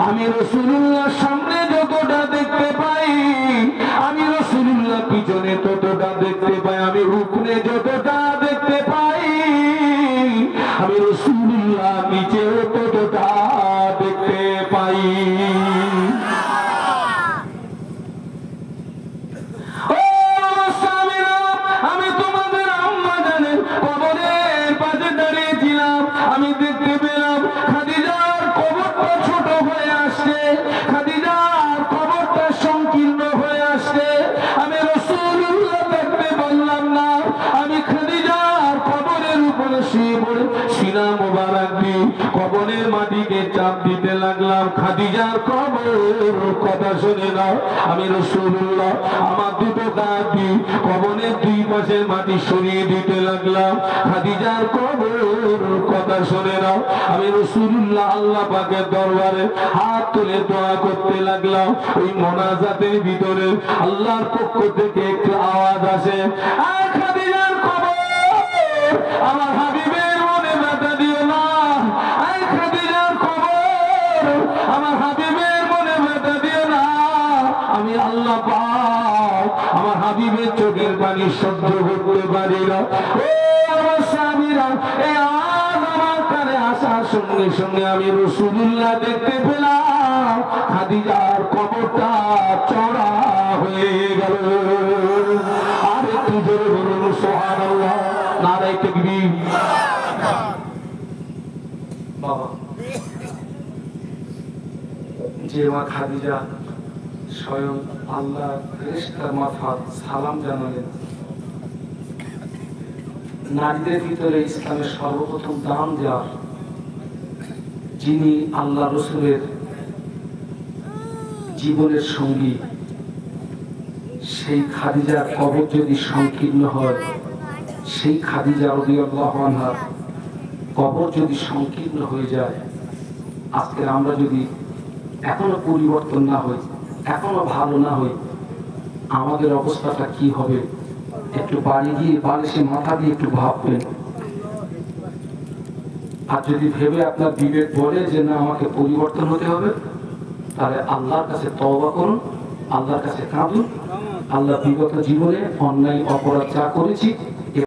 A: আমি রাসূলুল্লাহ সামনে যতটা দেখতে পাই আমি রাসূলুল্লাহ পিছনে ততটা দেখতে পাই। আমি রুকনে যতটা দেখতে পাই আমি রাসূলুল্লাহ নিচেও ততটা দেখতে পাই। আমি তোমাদের আম্মা জানের কবরের পাশে দাঁড়িয়েছিলাম, আমি দেখতে পেলাম খাদিজার কবরটা ছোট হয়ে আসছে, খাদিজার কবরটা সংকীর্ণ হয়ে আসছে। আমি রাসূলুল্লাহ দেখতে পারলাম না। আমি খাদিজার কবরের উপরে শুয়ে পড়ে সিনা মোবারক দিয়ে কবরের মাটিকে চাপ দিতে লাগলাম। খাদিজার কবর কথা শুনে নাও। আমি রাসূলুল্লাহ আমার দুটো হাত দিয়ে কবরের 2 পাশের মাটি সরিয়ে দিতে লাগলাম। খাদিজার কবর কথা শুনে নাও। আমি রাসূলুল্লাহ আল্লাহ পাকের দরবারে হাত তুলে দোয়া করতে লাগলাম। ওই মোনাজাতের ভিতরে আল্লাহর পক্ষ থেকে একটু আওয়াজ আসে, আয় খাদিজার কবর আমার হাবিবের মনে ব্যথা দিও না। আয় খাদিজার কবর আমার হাবিবের মনে ব্যথা দিও না। আমি আল্লাহ পাক আমার হাবিবের চোখের পানি সহ্য করতে পারি না। আমার স্বামীরা এই আওয়াজ আমার কানে আসার সঙ্গে সঙ্গে আমি রাসূলুল্লাহ দেখতে পেলাম খাদিজার কবরটা চড়া হয়ে গেল। আর একটু জোরে বলুন সুবহানাল্লাহ, নারে তাকবীর। বাবা যে মা খাদিজা স্বয়ং আল্লাহ ফেরেশতার মারফত সালাম জানালেন, নারীদের ভিতরে ইসলামের সর্বপ্রথম দান দেওয়ার যিনি আল্লাহ রাসূলের জীবনের সঙ্গী, সেই খাদিজার কবর যদি সংকীর্ণ হয়, সেই খাদিজা রাদিয়াল্লাহু আনহার কবর যদি সংকীর্ণ হয়ে যায়, আজকে আমরা যদি এখনো পরিবর্তন না হয়, এখনো ভালো না হয়, আমাদের অবস্থাটা কি হবে? একটু বাড়ি গিয়ে বালিশে মাথা দিয়ে একটু ভাববেন। আর যদি ভেবে আপনার বিবেক বলে যে না আমাকে পরিবর্তন হতে হবে, তাহলে আল্লাহর কাছে তওবা করুন, আল্লাহর কাছে কাঁদুন। আল্লাহ বিগত জীবনে অন্যায় অপরাধ যা করেছি